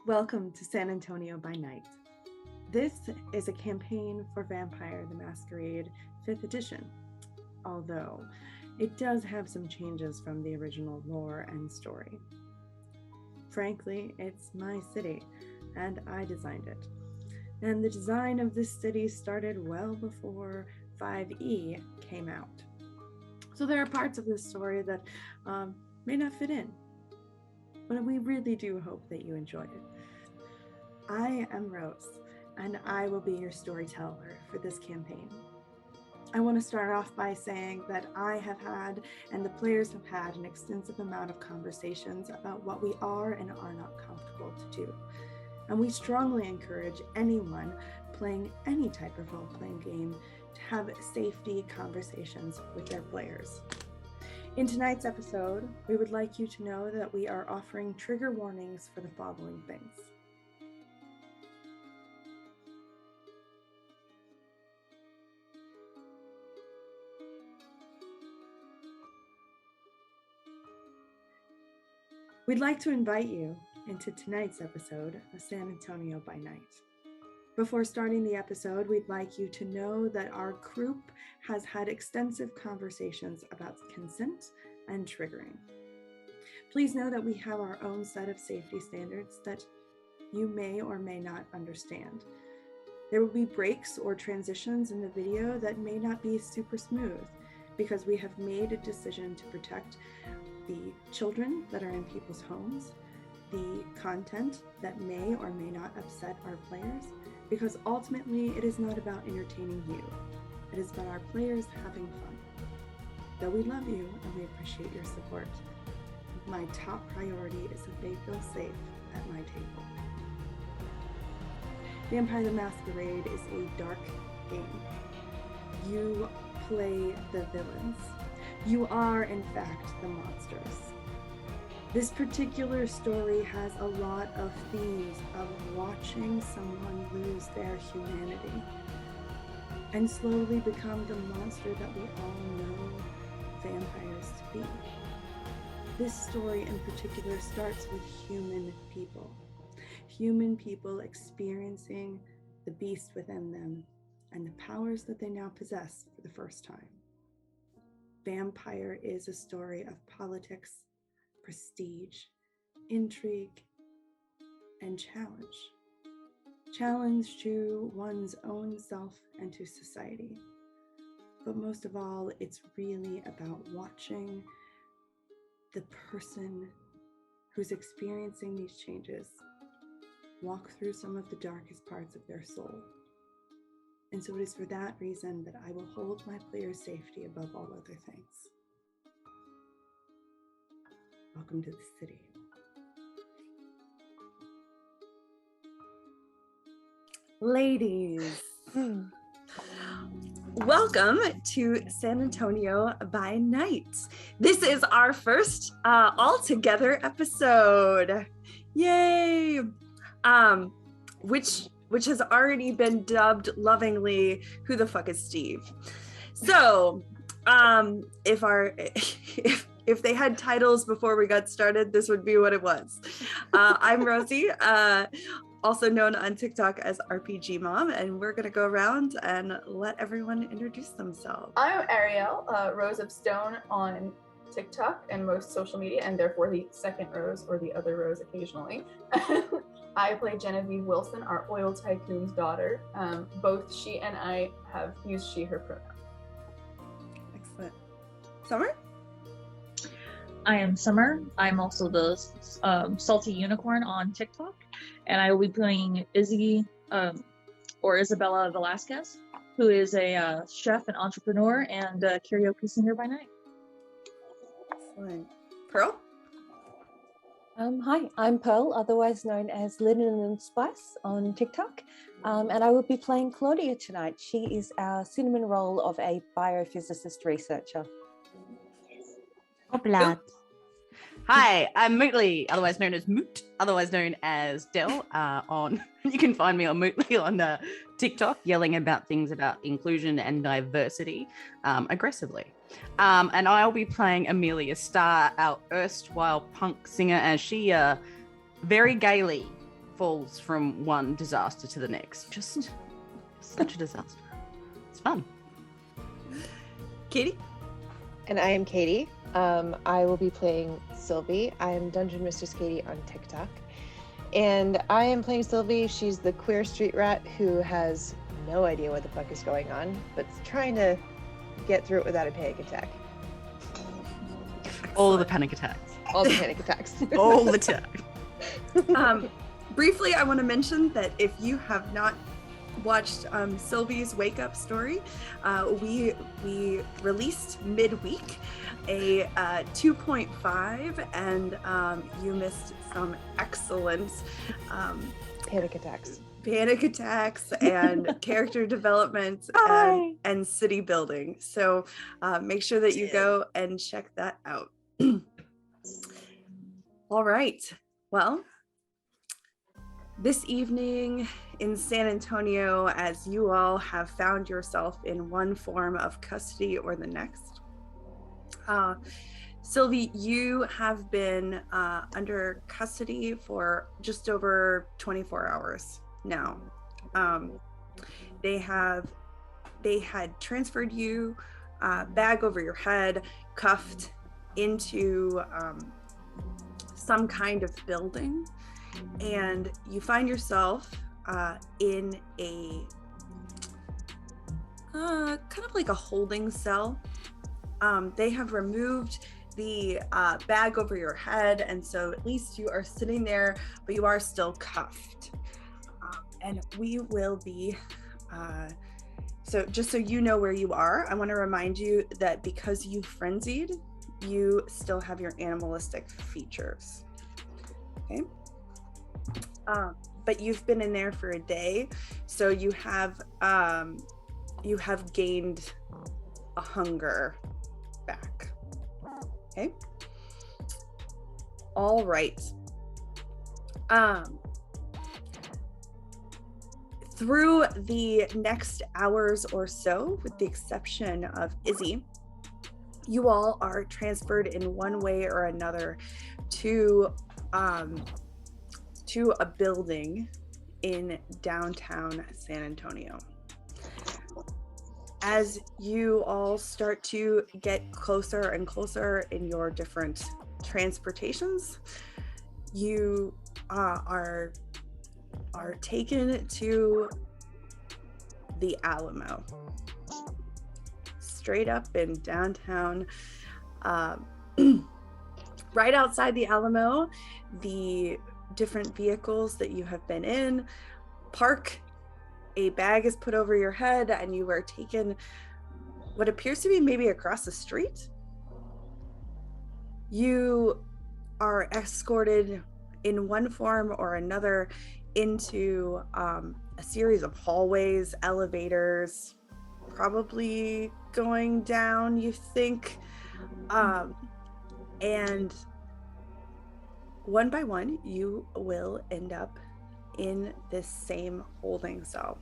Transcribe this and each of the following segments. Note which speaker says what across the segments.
Speaker 1: Welcome to San Antonio by Night. This is a campaign for Vampire the Masquerade 5th edition, although it does have some changes from the original lore and story. Frankly, it's my city, and I designed it. And the design of this city started well before 5e came out. So there are parts of this story that may not fit in, but we really do hope that you enjoy it. I am Rose, and I will be your storyteller for this campaign. I want to start off by saying that I have had, and the players have had, an extensive amount of conversations about what we are and are not comfortable to do. And we strongly encourage anyone playing any type of role-playing game to have safety conversations with their players. In tonight's episode, we would like you to know that we are offering trigger warnings for the following things. We'd like to invite you into tonight's episode of San Antonio by Night. Before starting the episode, we'd like you to know that our group has had extensive conversations about consent and triggering. Please know that we have our own set of safety standards that you may or may not understand. There will be breaks or transitions in the video that may not be super smooth because we have made a decision to protect the children that are in people's homes, the content that may or may not upset our players, because ultimately it is not about entertaining you. It is about our players having fun. Though we love you and we appreciate your support, my top priority is that they feel safe at my table. Vampire the Masquerade is a dark game. You play the villains. You are, in fact, the monsters. This particular story has a lot of themes of watching someone lose their humanity and slowly become the monster that we all know vampires to be. This story in particular starts with human people experiencing the beast within them and the powers that they now possess for the first time. Vampire is a story of politics, prestige, intrigue, and challenge. Challenge to one's own self and to society. But most of all, it's really about watching the person who's experiencing these changes walk through some of the darkest parts of their soul. And so it is for that reason that I will hold my players' safety above all other things. Welcome to the city. Ladies, welcome to San Antonio by Night. This is our first all-together episode. Yay! Which has already been dubbed lovingly, Who the Fuck is Steve? So, if they had titles before we got started, this would be what it was. I'm Rosie, also known on TikTok as RPG Mom, and we're gonna go around and let everyone introduce themselves.
Speaker 2: I'm Arielle, Rose of Stone on TikTok and most social media, and therefore the second Rose or the other Rose occasionally. I play Genevieve Wilson, our oil tycoon's daughter. Both she and I have used she, her pronoun.
Speaker 1: Excellent. Summer?
Speaker 3: I am Summer. I'm also the salty unicorn on TikTok, and I will be playing Izzy, or Isabella Velasquez, who is a chef and entrepreneur and a karaoke singer by night.
Speaker 1: Excellent. Pearl?
Speaker 4: Hi, I'm Pearl, otherwise known as Linen and Spice on TikTok, and I will be playing Claudia tonight. She is our cinnamon roll of a biophysicist researcher.
Speaker 5: Blood. Hi, I'm Mootly, otherwise known as Moot, otherwise known as Del. You can find me on Mootly on TikTok, yelling about things about inclusion and diversity aggressively. And I'll be playing Amelia Starr, our erstwhile punk singer, as she very gaily falls from one disaster to the next. Just such a disaster. It's fun. Katie?
Speaker 6: And I am Katie. I will be playing Sylvie. I am Dungeon Mistress Katie on TikTok. And I am playing Sylvie. She's the queer street rat who has no idea what the fuck is going on, but's trying to get through it without a panic attack.
Speaker 5: All the panic attacks.
Speaker 6: All the panic attacks.
Speaker 5: All the time.
Speaker 1: Briefly, I want to mention that if you have not watched Sylvie's wake up story, we released midweek a 2.5, and you missed some excellent
Speaker 6: Panic attacks
Speaker 1: and character development and city building. So make sure that you go and check that out. All right. Well, this evening in San Antonio, as you all have found yourself in one form of custody or the next, Sylvie, you have been under custody for just over 24 hours now. They had transferred you, bag over your head, cuffed into some kind of building, and you find yourself in a kind of like a holding cell. They have removed the bag over your head, and so at least you are sitting there, but you are still cuffed. And we will be, so just so you know where you are, I want to remind you that because you frenzied, you still have your animalistic features. Okay. But you've been in there for a day, so you have gained a hunger back. Okay. All right. Through the next hours or so, with the exception of Izzy, you all are transferred in one way or another to a building in downtown San Antonio. As you all start to get closer and closer in your different transportations, you are taken to the Alamo, straight up in downtown. Right outside the Alamo, the different vehicles that you have been in park. A bag is put over your head, and you are taken what appears to be maybe across the street. You are escorted in one form or another into a series of hallways, elevators, probably going down, you think, and one by one, you will end up in this same holding cell.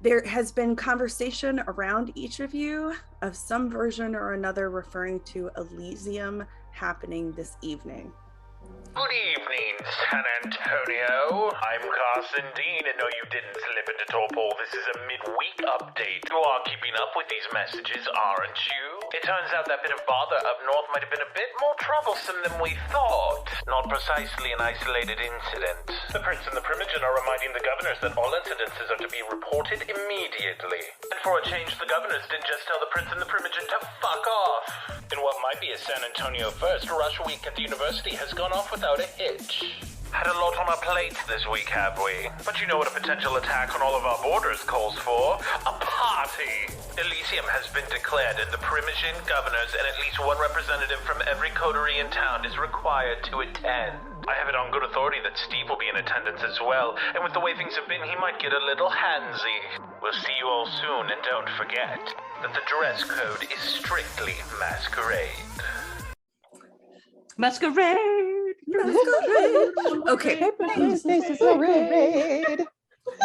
Speaker 1: There has been conversation around each of you of some version or another referring to Elysium happening this evening.
Speaker 7: Good evening, San Antonio. I'm Carson Dean, and no, you didn't slip into torpor. This is a midweek update. You are keeping up with these messages, aren't you? It turns out that bit of bother up north might have been a bit more troublesome than we thought. Not precisely an isolated incident. The Prince and the Primogen are reminding the governors that all incidences are to be reported immediately. And for a change, the governors didn't just tell the Prince and the Primogen to fuck off. In what might be a San Antonio first, Rush Week at the university has gone off without a hitch. Had a lot on our plates this week, have we? But you know what a potential attack on all of our borders calls for? A party! Elysium has been declared, and the Primogen governors and at least one representative from every coterie in town is required to attend. I have it on good authority that Steve will be in attendance as well, and with the way things have been, he might get a little handsy. We'll see you all soon, and don't forget that the dress code is strictly masquerade.
Speaker 5: Masquerade!
Speaker 1: Okay.
Speaker 6: Masquerade.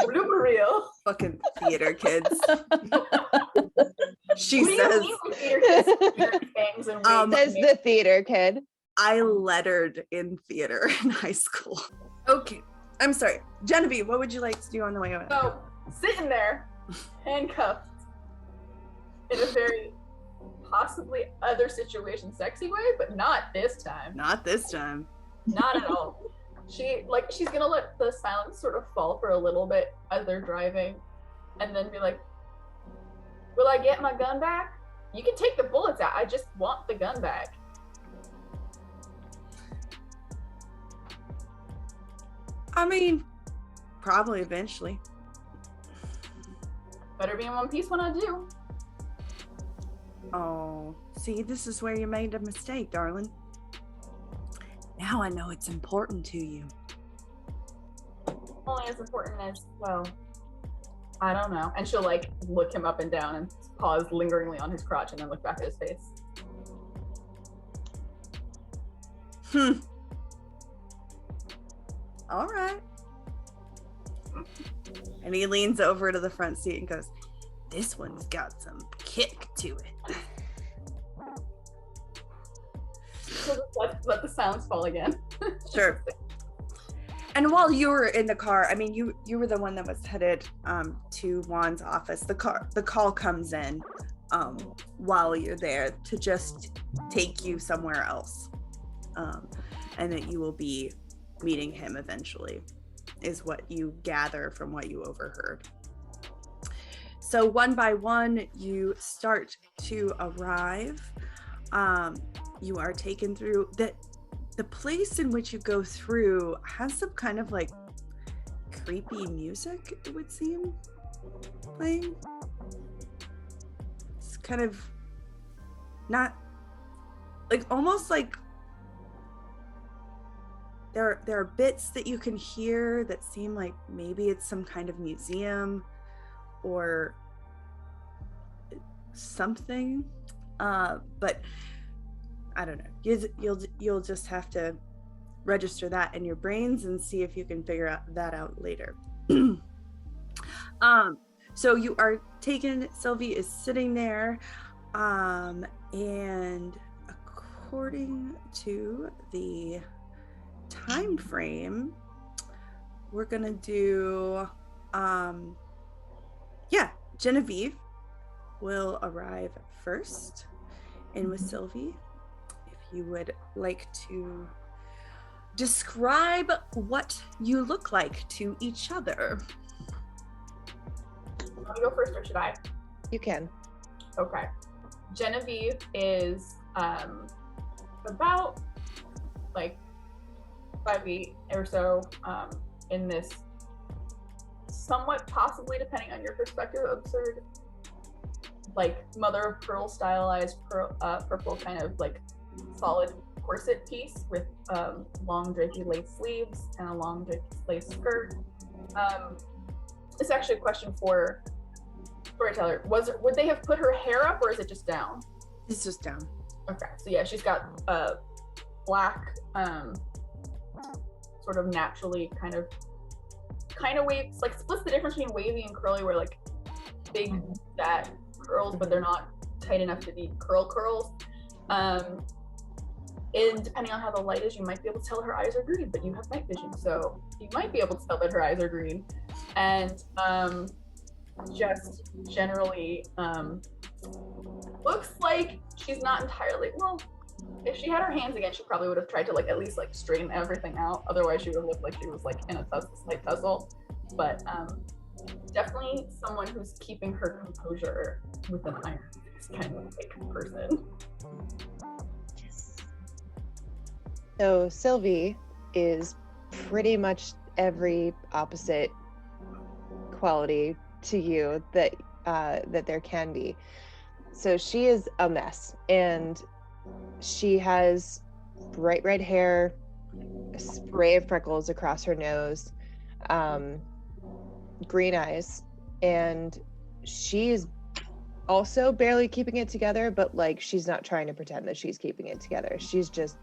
Speaker 2: Blooper reel.
Speaker 1: Fucking theater kids. She
Speaker 2: What do you
Speaker 1: says.
Speaker 2: mean the theater kids? Bangs and wigs
Speaker 6: Says the theater kid.
Speaker 1: I lettered in theater in high school. Okay, I'm sorry. Genevieve, what would you like to do on the way out?
Speaker 2: So, sitting there, handcuffed, in a very possibly other situation sexy way, but not this time.
Speaker 1: Not this time.
Speaker 2: Not at all. She's gonna let the silence sort of fall for a little bit as they're driving, and then be like, will I get my gun back? You can take the bullets out. I just want the gun back.
Speaker 1: I mean, probably eventually.
Speaker 2: Better be in one piece when I do.
Speaker 1: Oh, see, this is where you made a mistake, darling. Now I know it's important to you.
Speaker 2: Only as important as, well, I don't know. And she'll like look him up and down and pause lingeringly on his crotch and then look back at his face.
Speaker 1: All right. And he leans over to the front seat and goes, this one's got some kick to it.
Speaker 2: So just let the sounds fall again.
Speaker 1: Sure. And while you were in the car, I mean, you were the one that was headed to Juan's office. The call comes in while you're there to just take you somewhere else, and that you will be meeting him eventually, is what you gather from what you overheard. So one by one, you start to arrive. You are taken through the place in which you go through has some kind of like creepy music, it would seem, playing. It's kind of not like, almost like there are bits that you can hear that seem like maybe it's some kind of museum or something, but I don't know. You'll just have to register that in your brains and see if you can figure that out later. So you are taken. Sylvie is sitting there, and according to the time frame, we're gonna do Genevieve will arrive first in with Sylvie. If you would like to describe what you look like to each other.
Speaker 2: Want to go first or should I?
Speaker 6: You can.
Speaker 2: Okay. Genevieve is about like 5'8" or so, in this somewhat, possibly depending on your perspective, absurd, like mother of pearl stylized purple kind of like solid corset piece with long drapey lace sleeves and a long drapey lace skirt. It's actually a question for Storyteller. Would they have put her hair up, or is it just down?
Speaker 1: It's just down.
Speaker 2: Okay, so yeah, she's got black, sort of naturally kind of waves, like splits the difference between wavy and curly, where like big fat curls, but they're not tight enough to be curls. And depending on how the light is, you might be able to tell her eyes are green, but you have night vision, so you might be able to tell that her eyes are green. And just generally looks like she's not entirely, well, if she had her hands again, she probably would have tried to like at least like straighten everything out. Otherwise, she would have looked like she was like in a slight tussle. But definitely someone who's keeping her composure with an iron kind of like person.
Speaker 6: So Sylvie is pretty much every opposite quality to you that there can be. So she is a mess, and she has bright red hair, a spray of freckles across her nose, green eyes, and she is also barely keeping it together, but like she's not trying to pretend that she's keeping it together. She's just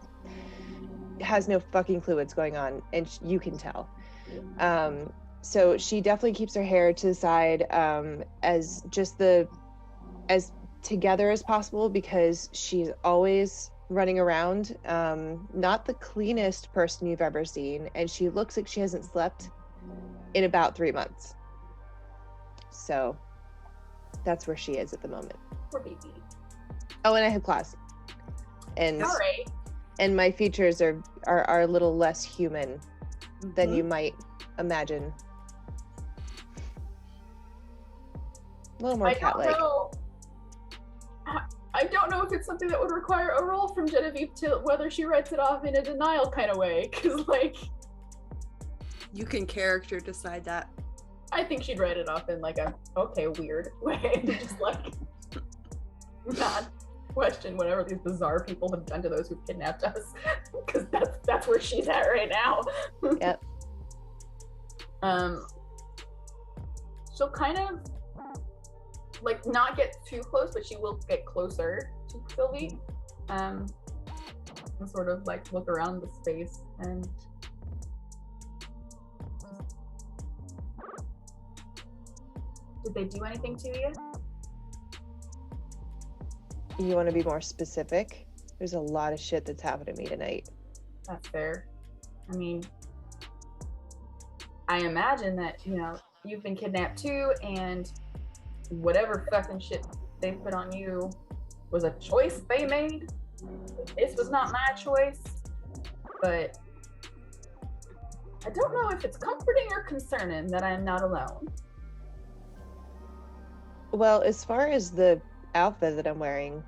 Speaker 6: has no fucking clue what's going on, and you can tell. So she definitely keeps her hair to the side, as together as possible, because she's always running around. Not the cleanest person you've ever seen, and she looks like she hasn't slept in about 3 months. So that's where she is at the moment.
Speaker 2: Poor baby.
Speaker 6: Oh, and I have claws. And
Speaker 2: All right.
Speaker 6: and my features are a little less human than you might imagine. A little more cat-like.
Speaker 2: I don't know if it's something that would require a roll from Genevieve to whether she writes it off in a denial kind of way, because like
Speaker 8: You can character decide that.
Speaker 2: I think she'd write it off in like a weird way, just like not question whatever these bizarre people have done to those who've kidnapped us, because that's where she's at right now.
Speaker 6: Yep.
Speaker 2: She'll kind of like not get too close, but she will get closer to Sylvie, and sort of like look around the space and did they do anything to you?
Speaker 6: You want to be more specific? There's a lot of shit that's happened to me tonight.
Speaker 2: That's fair. I mean, I imagine that, you've been kidnapped too, and whatever fucking shit they put on you was a choice they made. This was not my choice, but I don't know if it's comforting or concerning that I'm not alone.
Speaker 6: Well, as far as the outfit that I'm wearing,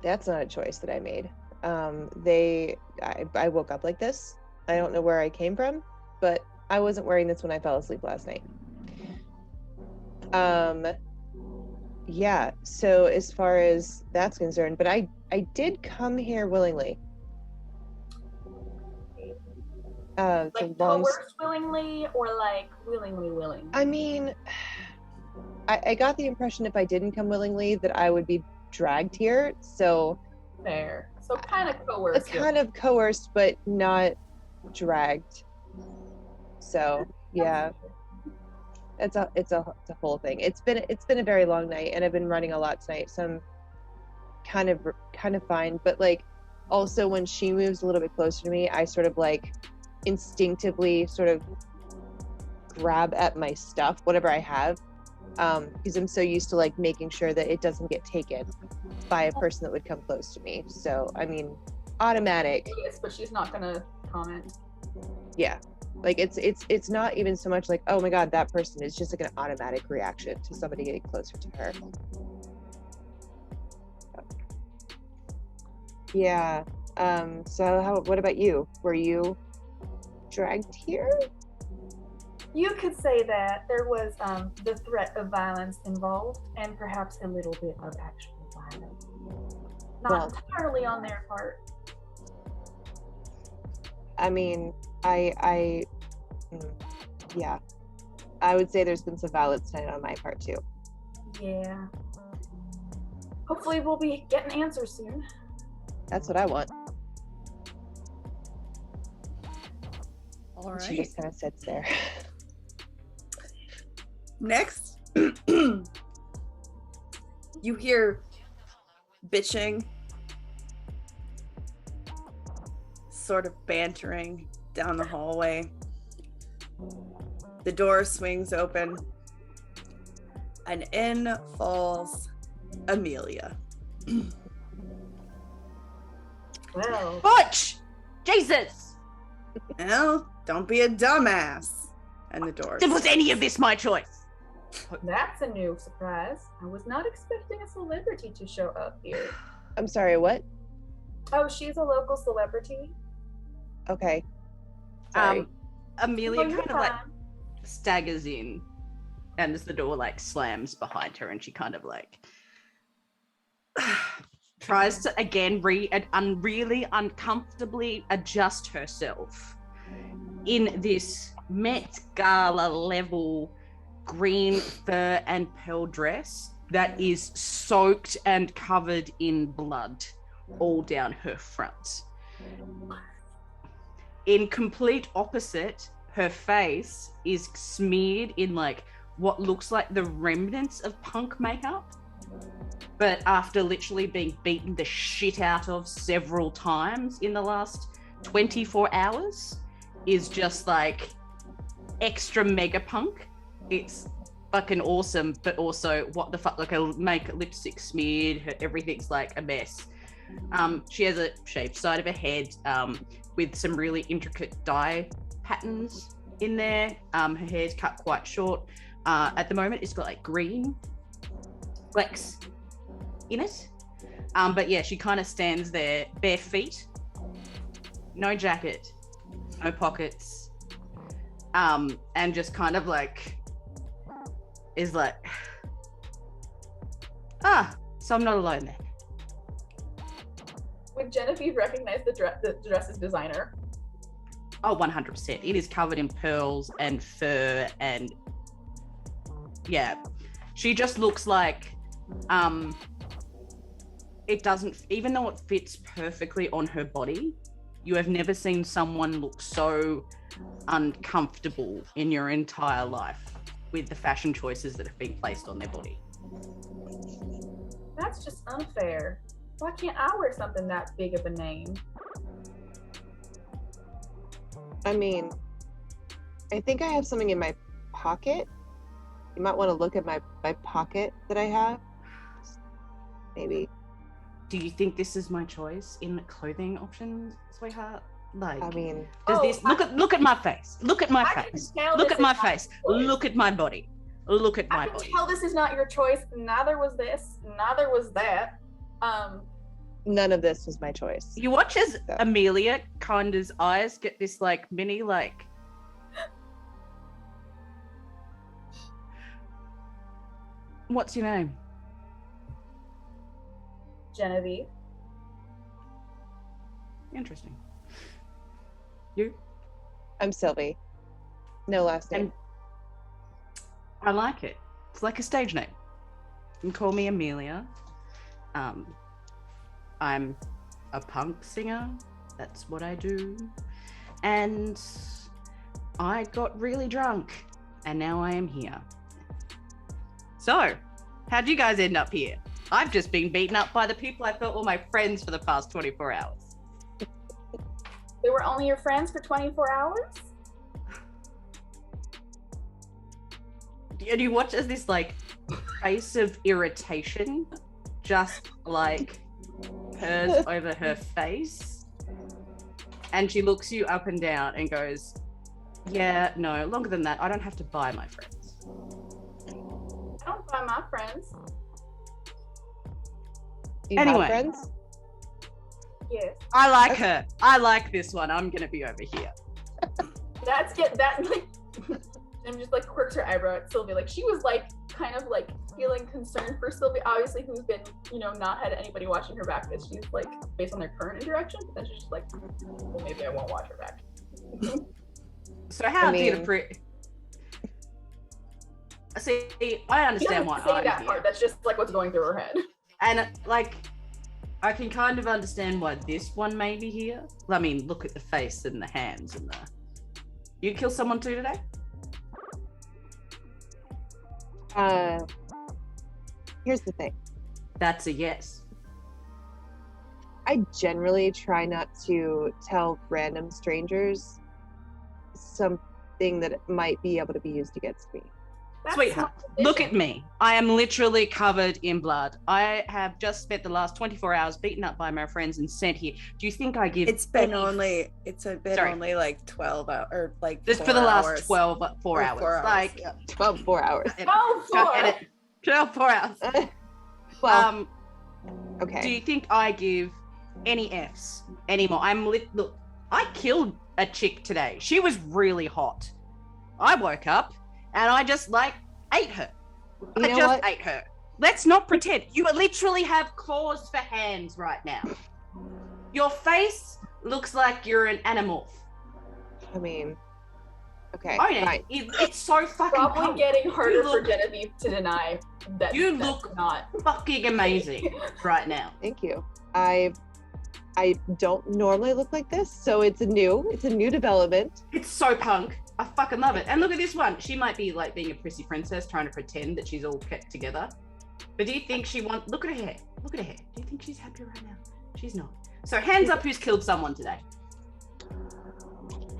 Speaker 6: that's not a choice that I made. I woke up like this. I don't know where I came from, but I wasn't wearing this when I fell asleep last night. Yeah, so as far as that's concerned, but I did come here willingly.
Speaker 2: Like coerced willingly or like willingly willing?
Speaker 6: I mean, I got the impression if I didn't come willingly that I would be dragged here, so...
Speaker 2: Fair. So kind of coerced.
Speaker 6: Kind of coerced, but not dragged. So, yeah. It's a whole thing. It's been a very long night, and I've been running a lot tonight, so I'm kind of fine. But like, also when she moves a little bit closer to me, I sort of like instinctively sort of grab at my stuff, whatever I have, because I'm so used to like making sure that it doesn't get taken by a person that would come close to me. So I mean, automatic.
Speaker 2: Yes, but she's not gonna comment.
Speaker 6: Yeah. Like it's not even so much like, oh my god, that person. Is just like an automatic reaction to somebody getting closer to her. Yeah. So what about you? Were you dragged here?
Speaker 2: You could say that there was the threat of violence involved, and perhaps a little bit of actual violence. Not entirely on their part.
Speaker 6: I mean, yeah, I would say there's been some violence tonight on my part too.
Speaker 2: Yeah. Hopefully we'll be getting answers soon.
Speaker 6: That's what I want.
Speaker 8: All right.
Speaker 6: She just kind of sits there.
Speaker 8: Next, you hear bitching, sort of bantering down the hallway. The door swings open, and in falls Amelia.
Speaker 2: Well,
Speaker 5: Butch! Jesus!
Speaker 8: Well, don't be a dumbass. And the door.
Speaker 5: Was any of this my choice?
Speaker 2: that's a new surprise. I was not expecting a celebrity to show up here.
Speaker 6: I'm sorry, what?
Speaker 2: Oh, she's a local celebrity?
Speaker 6: Okay. Sorry.
Speaker 5: Amelia
Speaker 2: Oh, you're
Speaker 5: kind of like
Speaker 2: fine.
Speaker 5: staggers in, and as the door like slams behind her, and she kind of like tries to again really uncomfortably adjust herself in this Met Gala level green fur and pearl dress that is soaked and covered in blood all down her front. In complete opposite, her face is smeared in like what looks like the remnants of punk makeup. but after literally being beaten the shit out of several times in the last 24 hours, is just like extra mega punk. It's fucking awesome, but also what the fuck, like her lipstick smeared, everything's like a mess. She has a shaved side of her head with some really intricate dye patterns in there. Her hair's cut quite short. At the moment, it's got like green flecks in it. But yeah, she kind of stands there, bare feet, no jacket, no pockets, and just kind of like is like, so I'm not alone there.
Speaker 2: Would Genevieve recognize the dress's designer?
Speaker 5: Oh, 100%. It is covered in pearls and fur, and yeah, she just looks like it doesn't, even though it fits perfectly on her body, you have never seen someone look so uncomfortable in your entire life with the fashion choices that have been placed on their body.
Speaker 2: That's just unfair. Why can't I wear something that big of a name?
Speaker 6: I mean, I think I have something in my pocket. You might want to look at my pocket that I have. Maybe.
Speaker 5: Do you think this is my choice in clothing options, sweetheart? Like,
Speaker 6: I mean,
Speaker 5: does this look at my face? Look at my face. Look at my face. Look at my body. Look at my body.
Speaker 2: I can tell this is not your choice. Neither was this. Neither was that.
Speaker 6: None of this was my choice.
Speaker 5: You watch as Amelia Kinda's eyes get this like mini like. What's your name?
Speaker 2: Genevieve.
Speaker 5: Interesting. You?
Speaker 6: I'm Sylvie. No last name.
Speaker 5: And I like it. It's like a stage name. You can call me Amelia. I'm a punk singer. That's what I do. And I got really drunk, and now I am here. So, how'd you guys end up here? I've just been beaten up by the people I thought were my friends for the past 24 hours.
Speaker 2: They were only your friends for 24 hours?
Speaker 5: And you watch as this like face of irritation just like purrs over her face, and she looks you up and down and goes, yeah, no, longer than that, I don't have to buy my friends.
Speaker 2: I don't buy my friends.
Speaker 6: You
Speaker 5: Anyway.
Speaker 6: have friends?
Speaker 2: Yes.
Speaker 5: I like her. I like this one. I'm gonna be over here.
Speaker 2: That's like I'm just like quirks her eyebrow at Sylvie. Like she was like kind of like feeling concerned for Sylvie, obviously, who's been, not had anybody watching her back, that she's like based on their current interaction, but then she's just like, well, maybe I won't watch her back.
Speaker 5: So how did See, I understand why
Speaker 2: I'm that part. That's just like what's going through her head.
Speaker 5: And like I can kind of understand why this one may be here. I mean, look at the face and the hands and the. You kill someone too today?
Speaker 6: Here's the thing.
Speaker 5: That's a yes.
Speaker 6: I generally try not to tell random strangers something that might be able to be used against me.
Speaker 2: That's
Speaker 5: Sweetheart, look at me. I am literally covered in blood. I have just spent the last 24 hours beaten up by my friends and sent here. Do you think I give?
Speaker 8: It's been only like 12 hours, or like
Speaker 5: just for the last 12 4 hours.
Speaker 8: 4 hours.
Speaker 6: Like 4 hours.
Speaker 5: 12 4 hours.
Speaker 6: Well, okay.
Speaker 5: Do you think I give any Fs anymore? Look, I killed a chick today. She was really hot. I woke up and I just ate her. Ate her. Let's not pretend. You literally have claws for hands right now. Your face looks like you're an animal.
Speaker 6: I mean, okay.
Speaker 5: Fine. It's so fucking
Speaker 2: probably getting harder for Genevieve to deny that
Speaker 5: you look
Speaker 2: not
Speaker 5: fucking amazing right now.
Speaker 6: Thank you. I don't normally look like this, so it's a new development.
Speaker 5: It's so punk. I fucking love it. And look at this one. She might be like being a prissy princess trying to pretend that she's all kept together. But do you think she wants? Look at her hair. Look at her hair. Do you think she's happy right now? She's not. So hands up, who's killed someone today?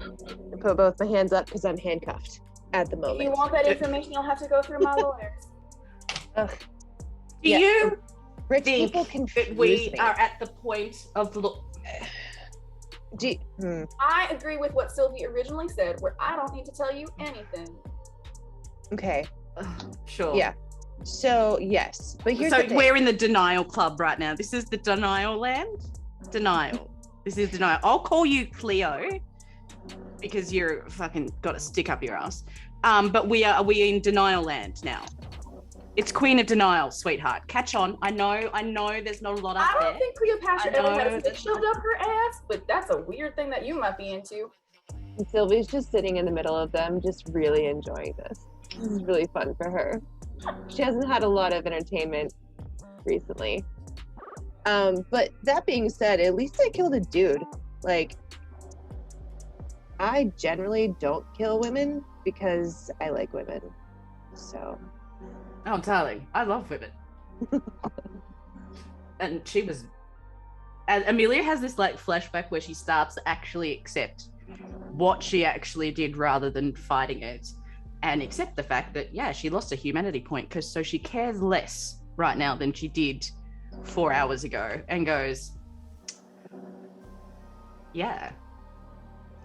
Speaker 6: I put both my hands up because I'm handcuffed at the moment.
Speaker 2: If you want that information, you'll have to go through my lawyers.
Speaker 6: Ugh.
Speaker 5: Do you
Speaker 6: Rich
Speaker 5: think
Speaker 6: people
Speaker 5: that
Speaker 6: confuse
Speaker 5: we
Speaker 6: me.
Speaker 5: are at the point of
Speaker 2: I agree with what Sylvie originally said, where I don't need to tell you anything.
Speaker 6: Okay.
Speaker 5: Sure.
Speaker 6: Yeah. So yes, but here's
Speaker 5: So
Speaker 6: the thing.
Speaker 5: we're in the denial club right now. This is the denial land. Denial. This is denial. I'll call you Cleo because you're fucking got a stick up your ass. But we are in denial land now. It's Queen of Denial, sweetheart. Catch on. I know. There's not a lot up
Speaker 2: I
Speaker 5: there.
Speaker 2: don't think Cleopatra
Speaker 5: I
Speaker 2: ever
Speaker 5: know,
Speaker 2: had a stick
Speaker 5: that's
Speaker 2: shoved up her ass, but that's a weird thing that you might be into.
Speaker 6: And Sylvie's just sitting in the middle of them, just really enjoying this. This is really fun for her. She hasn't had a lot of entertainment recently. But that being said, at least I killed a dude. Like, I generally don't kill women because I like women. So.
Speaker 5: Oh, darling, I love women. And she was. And Amelia has this like flashback where she starts to actually accept what she actually did rather than fighting it, and accept the fact that she lost a humanity point because so she cares less right now than she did 4 hours ago, and goes,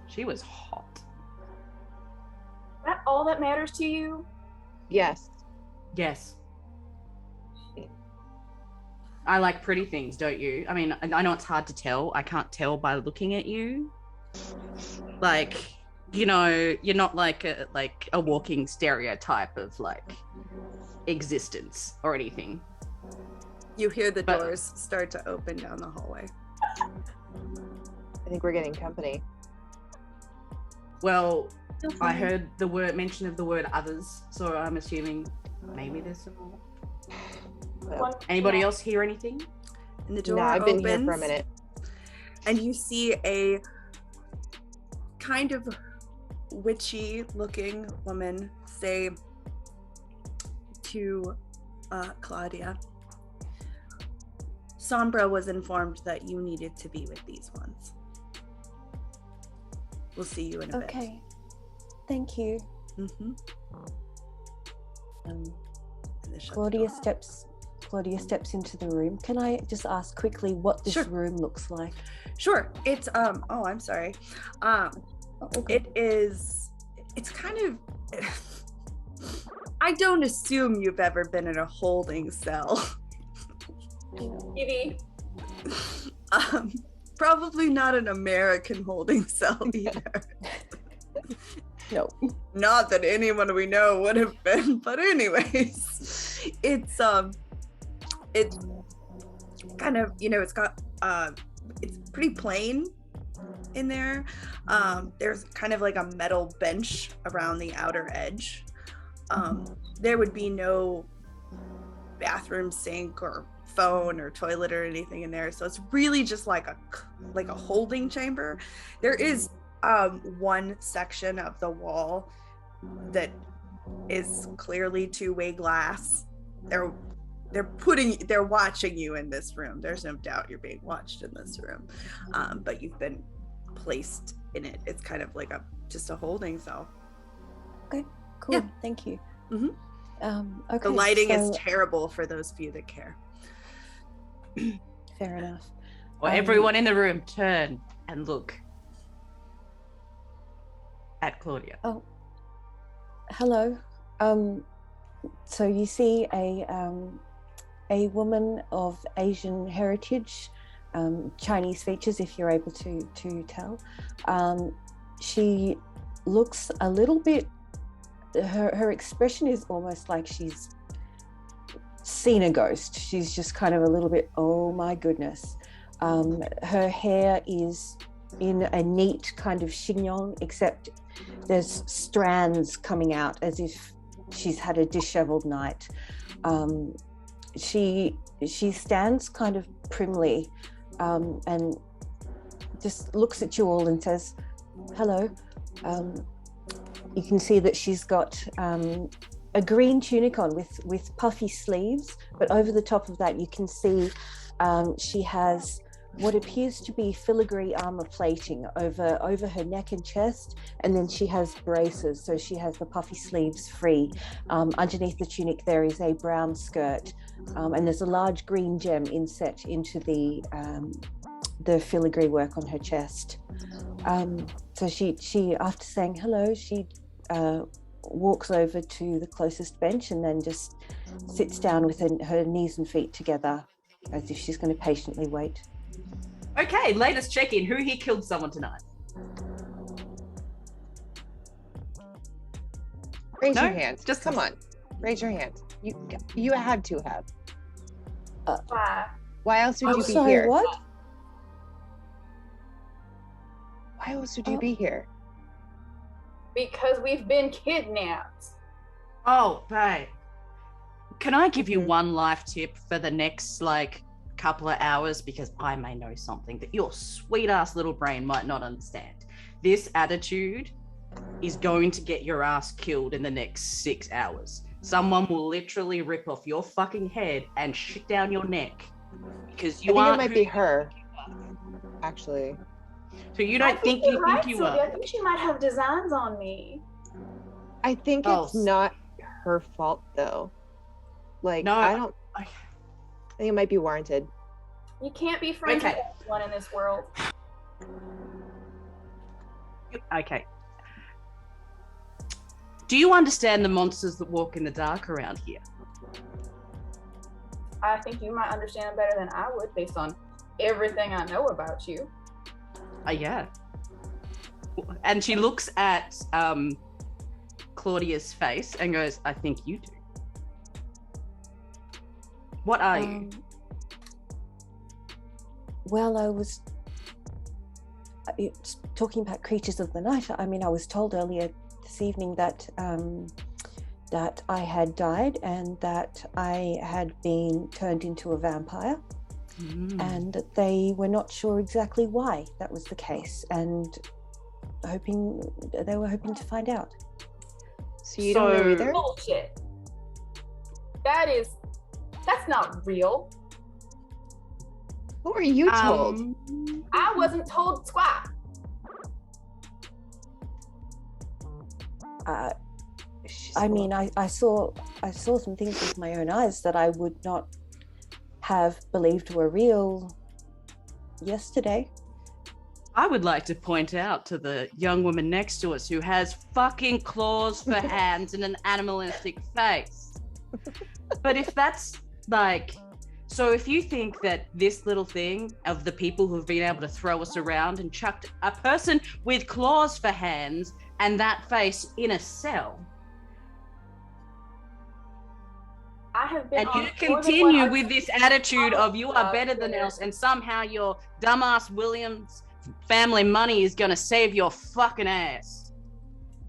Speaker 5: she was hot.
Speaker 2: Is that all that matters to you?
Speaker 6: Yes.
Speaker 5: Yes. I like pretty things, don't you? I mean, I know it's hard to tell. I can't tell by looking at you. Like, you know, you're not like a walking stereotype of like existence or anything.
Speaker 8: You hear the doors start to open down the hallway.
Speaker 6: I think we're getting company.
Speaker 5: Well, I heard the mention of the word others, so I'm assuming maybe there's some more.
Speaker 6: Well,
Speaker 5: Anybody else hear anything?
Speaker 8: And the door
Speaker 6: no, I've been
Speaker 8: opens,
Speaker 6: here for a minute.
Speaker 8: and you see a kind of witchy looking woman say to Claudia, Sombra was informed that you needed to be with these ones. We'll see you in a bit.
Speaker 4: Okay. Thank you.
Speaker 8: Mm-hmm.
Speaker 4: Um,
Speaker 8: And they shut the
Speaker 4: Claudia
Speaker 8: door.
Speaker 4: steps into the room. Can I just ask quickly what this
Speaker 8: Sure.
Speaker 4: room looks like?
Speaker 8: Sure. It's oh, I'm sorry.
Speaker 4: Okay.
Speaker 8: It's kind of I don't assume you've ever been in a holding cell.
Speaker 2: Evie,
Speaker 8: Probably not an American holding cell either.
Speaker 4: No.
Speaker 8: Not that anyone we know would have been, but anyways, it's kind of, it's got it's pretty plain in there. There's kind of like a metal bench around the outer edge. There would be no bathroom sink or phone or toilet or anything in there, so it's really just like a holding chamber. There is one section of the wall that is clearly two-way glass. They're watching you in this room. There's no doubt you're being watched in this room, but you've been placed in it. It's kind of like just a holding cell.
Speaker 4: Okay, cool.
Speaker 8: Yeah.
Speaker 4: Thank you.
Speaker 8: Mhm.
Speaker 4: Okay,
Speaker 8: The lighting is
Speaker 4: so-
Speaker 8: terrible for those of you that care.
Speaker 4: Fair enough.
Speaker 5: Well, everyone in the room, turn and look at Claudia.
Speaker 4: Oh, hello. So you see a woman of Asian heritage, Chinese features, if you're able to tell. She looks a little bit. Her expression is almost like she's seen a ghost. She's just kind of a little bit, oh my goodness. Her hair is in a neat kind of chignon, except there's strands coming out as if she's had a disheveled night. She stands kind of primly and just looks at you all and says, hello. You can see that she's got a green tunic on with puffy sleeves, but over the top of that you can see she has what appears to be filigree armor plating over her neck and chest, and then she has braces, so she has the puffy sleeves free. Underneath the tunic there is a brown skirt, and there's a large green gem inset into the filigree work on her chest. So she after saying hello, she walks over to the closest bench and then just sits down with her knees and feet together as if she's going to patiently wait.
Speaker 5: Okay, latest check-in. Who here killed someone tonight?
Speaker 6: Raise
Speaker 5: No?
Speaker 6: your hand.
Speaker 5: Just
Speaker 6: Come on. Raise your hand. You had to have. Why else would you be
Speaker 4: sorry,
Speaker 6: here?
Speaker 4: what?
Speaker 6: Why else would you be here?
Speaker 2: Because we've been kidnapped.
Speaker 5: Oh, babe. Can I give you one life tip for the next, couple of hours? Because I may know something that your sweet-ass little brain might not understand. This attitude is going to get your ass killed in the next 6 hours. Someone will literally rip off your fucking head and shit down your neck. Because you
Speaker 6: I think it might be her, actually.
Speaker 5: So you don't think you think you
Speaker 2: Sylvia.
Speaker 5: are?
Speaker 2: I think she might have designs on me.
Speaker 6: I think it's not her fault, though.
Speaker 5: No,
Speaker 6: I think it might be warranted.
Speaker 2: You can't be friends with everyone in this world.
Speaker 5: Okay. Do you understand the monsters that walk in the dark around here?
Speaker 2: I think you might understand them better than I would based on everything I know about you.
Speaker 5: Yeah. And she looks at Claudia's face and goes, I think you do. What are you?
Speaker 4: Well, I was talking about creatures of the night. I mean, I was told earlier this evening that that I had died and that I had been turned into a vampire, and that they were not sure exactly why that was the case, and they were hoping to find out.
Speaker 6: So you don't know either?
Speaker 2: Bullshit. That's not real.
Speaker 6: What were you told?
Speaker 2: I wasn't told squat.
Speaker 4: I mean, I saw some things with my own eyes that I would not have believed were real yesterday.
Speaker 5: I would like to point out to the young woman next to us who has fucking claws for hands and an animalistic face. But if that's so if you think that this little thing of the people who've been able to throw us around and chucked a person with claws for hands and that face in a cell,
Speaker 2: I have been
Speaker 5: and you continue with this attitude of you are better than us and somehow your dumbass Williams family money is going to save your fucking ass.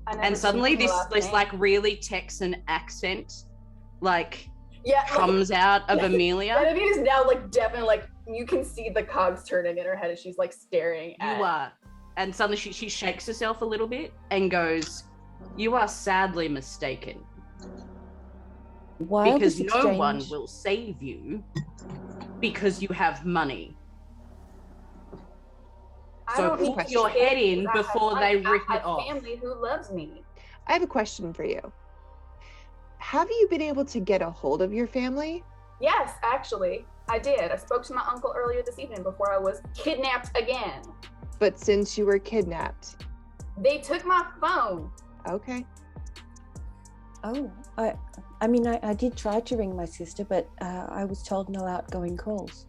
Speaker 5: And suddenly this really Texan accent comes out of Amelia.
Speaker 2: Genevieve is now definitely you can see the cogs turning in her head as she's staring at
Speaker 5: you are, and suddenly she shakes herself a little bit and goes, "You are sadly mistaken.
Speaker 4: While
Speaker 5: because no one will save you because you have money. So put your head in before they rip it off."
Speaker 2: Family who loves me.
Speaker 6: I have a question for you. Have you been able to get a hold of your family?
Speaker 2: Yes, actually, I did. I spoke to my uncle earlier this evening before I was kidnapped again.
Speaker 6: But since you were kidnapped?
Speaker 2: They took my phone.
Speaker 6: Okay.
Speaker 4: Oh, I mean, I did try to ring my sister, but I was told no outgoing calls.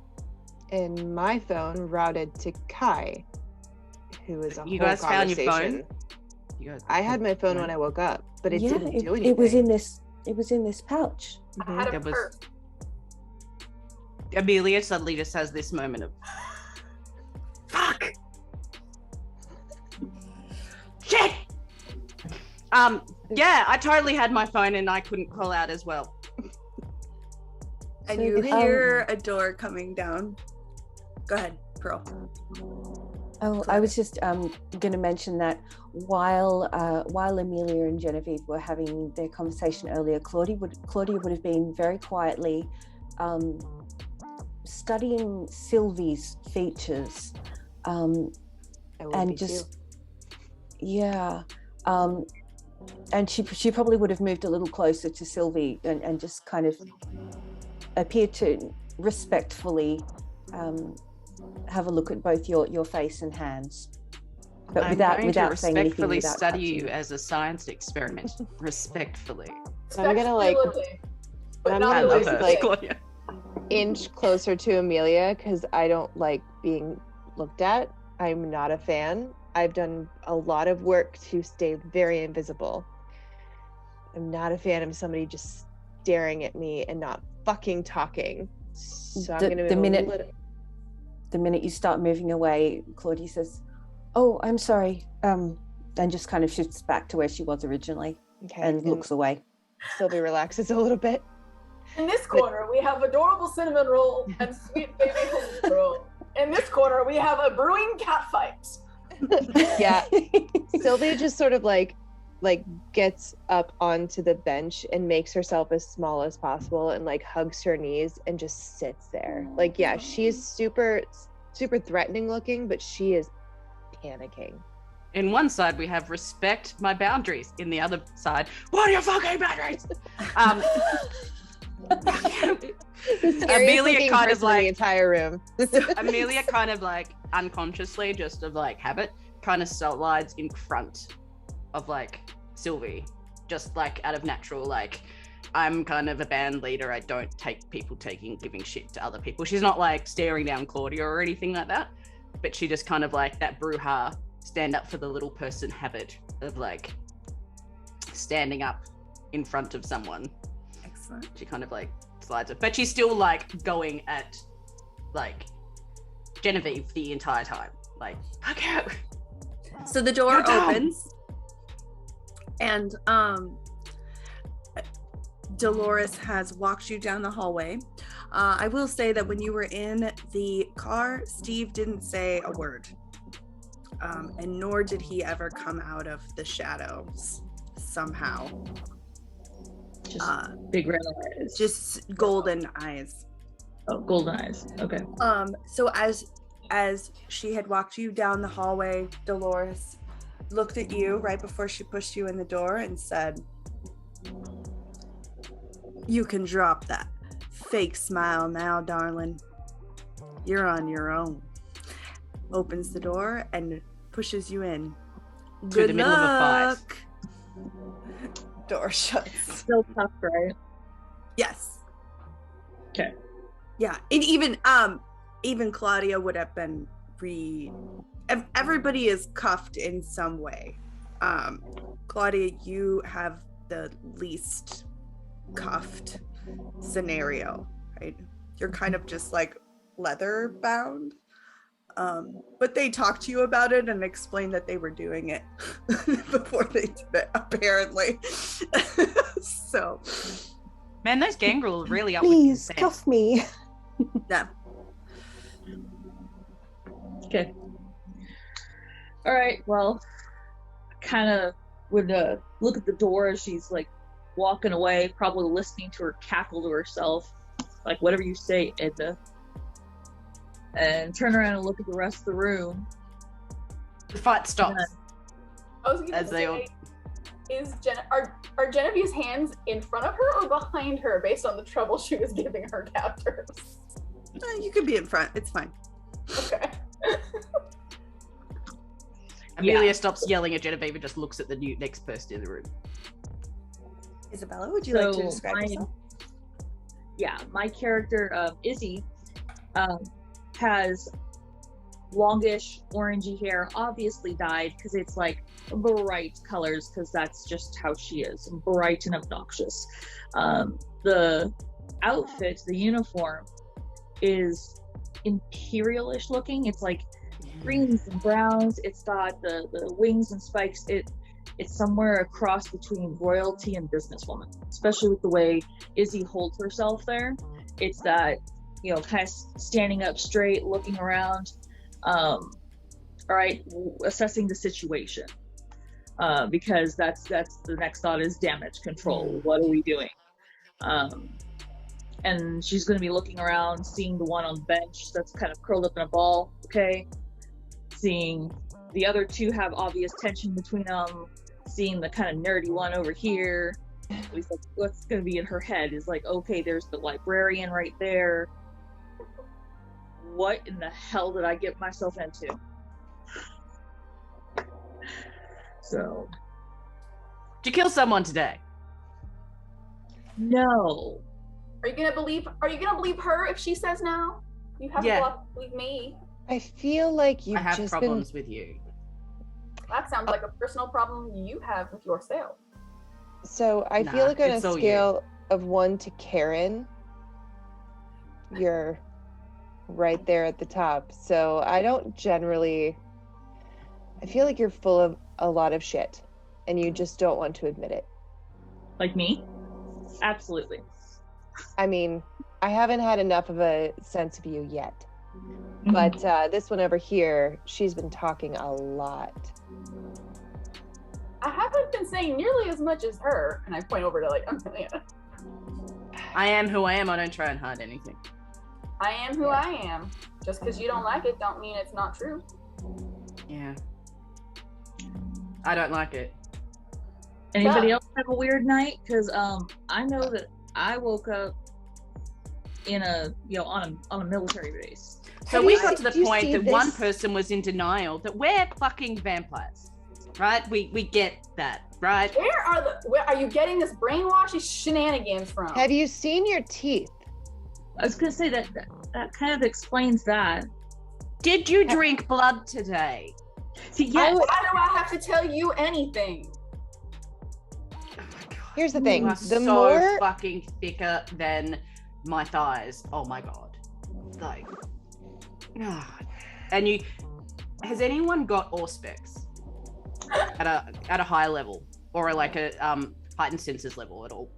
Speaker 6: And my phone routed to Kai, who is a
Speaker 5: you
Speaker 6: whole
Speaker 5: guys found your
Speaker 6: conversation.
Speaker 5: phone?
Speaker 6: I had my phone when I woke up, but it didn't do anything.
Speaker 4: It was in this pouch.
Speaker 2: I had a purse.
Speaker 5: Amelia suddenly just has this moment of fuck. Shit. Yeah, I totally had my phone and I couldn't call out as well.
Speaker 8: And you hear a door coming down. Go ahead, Pearl.
Speaker 4: Oh, I was just going to mention that while Amelia and Genevieve were having their conversation earlier, Claudia would have been very quietly studying Sylvie's features, and just and she probably would have moved a little closer to Sylvie and just kind of appeared to respectfully have a look at both your face and hands, but without saying anything.
Speaker 5: Respectfully
Speaker 4: without
Speaker 5: study
Speaker 4: touching
Speaker 5: you as a science experiment. Respectfully.
Speaker 6: So I'm gonna like,
Speaker 2: but
Speaker 6: I'm
Speaker 2: not
Speaker 6: gonna
Speaker 2: really
Speaker 6: just like
Speaker 5: Claudia.
Speaker 6: inch closer to Amelia because I don't like being looked at. I'm not a fan. I've done a lot of work to stay very invisible. I'm not a fan of somebody just staring at me and not fucking talking. So I'm gonna move
Speaker 4: the minute you start moving away, Claudia says, "Oh, I'm sorry," and just kind of shifts back to where she was originally, and looks away.
Speaker 6: Sylvie relaxes a little bit.
Speaker 2: In this corner, we have adorable cinnamon roll and sweet baby homebrew roll. In this corner, we have a brewing cat fight.
Speaker 6: Yeah, Sylvie just sort of like gets up onto the bench and makes herself as small as possible and like hugs her knees and just sits there. Like, yeah, she's super threatening looking, but she is panicking.
Speaker 5: In one side, we have respect my boundaries. In the other side, what are your fucking boundaries? Amelia kind of like
Speaker 6: the entire room.
Speaker 5: Amelia kind of like unconsciously, just of like habit, kind of slides in front of like Sylvie, just like out of natural, like, I'm kind of a band leader. I don't take people giving shit to other people. She's not like staring down Claudia or anything like that, but she just kind of like that brouhaha, stand up for the little person habit of like standing up in front of someone.
Speaker 8: Excellent.
Speaker 5: She kind of like slides it, but she's still like going at like Genevieve the entire time. Like, okay.
Speaker 8: So the door opens, and Dolores has walked you down the hallway. I will say that when you were in the car, Steve didn't say a word, and nor did he ever come out of the shadows somehow.
Speaker 3: Just big red eyes.
Speaker 8: Just golden eyes.
Speaker 3: Oh, golden eyes. Okay.
Speaker 8: So as she had walked you down the hallway, Dolores looked at you right before she pushed you in the door and said, "You can drop that fake smile now, darling. You're on your own." Opens the door and pushes you in.
Speaker 5: To the middle of a fight.
Speaker 8: Door shuts.
Speaker 3: Still tough, right?
Speaker 8: Yes.
Speaker 3: Okay.
Speaker 8: Yeah, and even Claudia would have been everybody is cuffed in some way. Claudia, you have the least cuffed scenario, right? You're kind of just like leather bound. But they talked to you about it and explained that they were doing it before they did it, apparently. So,
Speaker 5: man, those gangrels really up
Speaker 4: Please
Speaker 5: with
Speaker 4: cuff me.
Speaker 8: yeah.
Speaker 3: Okay. All right. Well, kind of would look at the door as she's like walking away, probably listening to her cackle to herself, like, "Whatever you say, Edna." And turn around and look at the rest of the room.
Speaker 5: The fight stops.
Speaker 2: I was gonna say, are Genevieve's hands in front of her or behind her based on the trouble she was giving her captors?
Speaker 8: You could be in front. It's fine.
Speaker 2: Okay.
Speaker 5: Amelia stops yelling at Genevieve and just looks at the next person in the room.
Speaker 8: Isabella, would you like to describe yourself?
Speaker 3: Yeah, my character, Izzy, has longish orangey hair, obviously dyed because it's like bright colors, because that's just how she is, bright and obnoxious. The outfit, the uniform, is imperialish looking. It's like greens and browns. It's got the wings and spikes. It's somewhere across between royalty and businesswoman, especially with the way Izzy holds herself there. It's that, kind of standing up straight, looking around. All right, assessing the situation. Because that's the next thought is damage control. What are we doing? And she's going to be looking around, seeing the one on the bench that's kind of curled up in a ball. Okay, seeing the other two have obvious tension between them. Seeing the kind of nerdy one over here. At least like, what's going to be in her head is like, okay, there's the librarian right there. What in the hell did I get myself into? So,
Speaker 5: Did you kill someone today?
Speaker 3: no.
Speaker 2: Are you gonna believe her if she says no? You have to believe me.
Speaker 6: I feel like you've
Speaker 5: I have
Speaker 6: just
Speaker 5: problems with you.
Speaker 2: That sounds like a personal problem you have with yourself.
Speaker 6: So I feel like on a
Speaker 5: it's all you.
Speaker 6: scale of 1 to Karen, you're right there at the top. So I don't generally. I feel like you're full of a lot of shit, and you just don't want to admit it.
Speaker 3: Like me? Absolutely.
Speaker 6: I mean, I haven't had enough of a sense of you yet. But this one over here, she's been talking a lot.
Speaker 2: I haven't been saying nearly as much as her, and I point over to like Amelia.
Speaker 5: I am who I am. I don't try and hide anything.
Speaker 2: I am who I am. Just because you don't like it, don't mean it's not true.
Speaker 5: Yeah. I don't like it.
Speaker 3: Anybody else have a weird night? Because I know that I woke up in a on a military base.
Speaker 5: So we got to the point that one person was in denial that we're fucking vampires, right? We get that, right?
Speaker 2: Where are you getting this brainwashing shenanigans from?
Speaker 6: Have you seen your teeth?
Speaker 3: I was gonna say that kind of explains that.
Speaker 5: Did you drink blood today?
Speaker 3: See, yes.
Speaker 2: Why do I have to tell you anything?
Speaker 6: Here's the thing.
Speaker 5: You are
Speaker 6: The
Speaker 5: so
Speaker 6: more
Speaker 5: fucking thicker than my thighs. Oh my god. Like, and you. Has anyone got Auspex at a higher level or like a heightened senses level at all?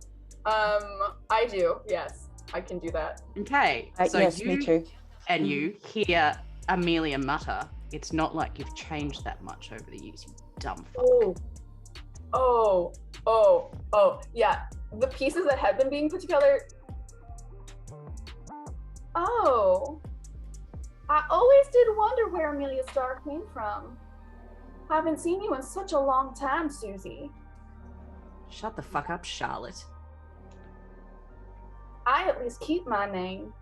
Speaker 2: I do. Yes, I can do that.
Speaker 5: Okay. So
Speaker 4: yes,
Speaker 5: you
Speaker 4: me too.
Speaker 5: and you hear Amelia mutter, "It's not like you've changed that much over the years, you dumb fuck."
Speaker 2: Oh, yeah. The pieces that have been being put together. Oh, I always did wonder where Amelia's star came from. Haven't seen you in such a long time, Susie.
Speaker 5: Shut the fuck up, Charlotte.
Speaker 2: I at least keep my name.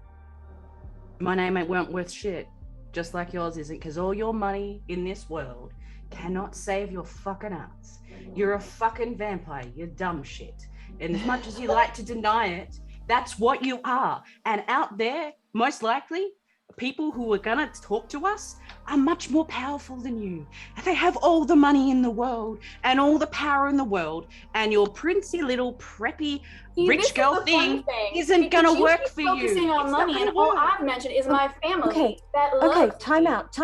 Speaker 5: My name ain't weren't worth shit, just like yours isn't, because all your money in this world cannot save your fucking ass. You're a fucking vampire, you dumb shit. And as much as you like to deny it, that's what you are. And out there, most likely, people who are gonna talk to us are much more powerful than you. They have all the money in the world and all the power in the world, and your princey little preppy rich girl thing isn't gonna work for you.
Speaker 2: Focusing on money, and all I've mentioned is my family.
Speaker 4: Okay, time out.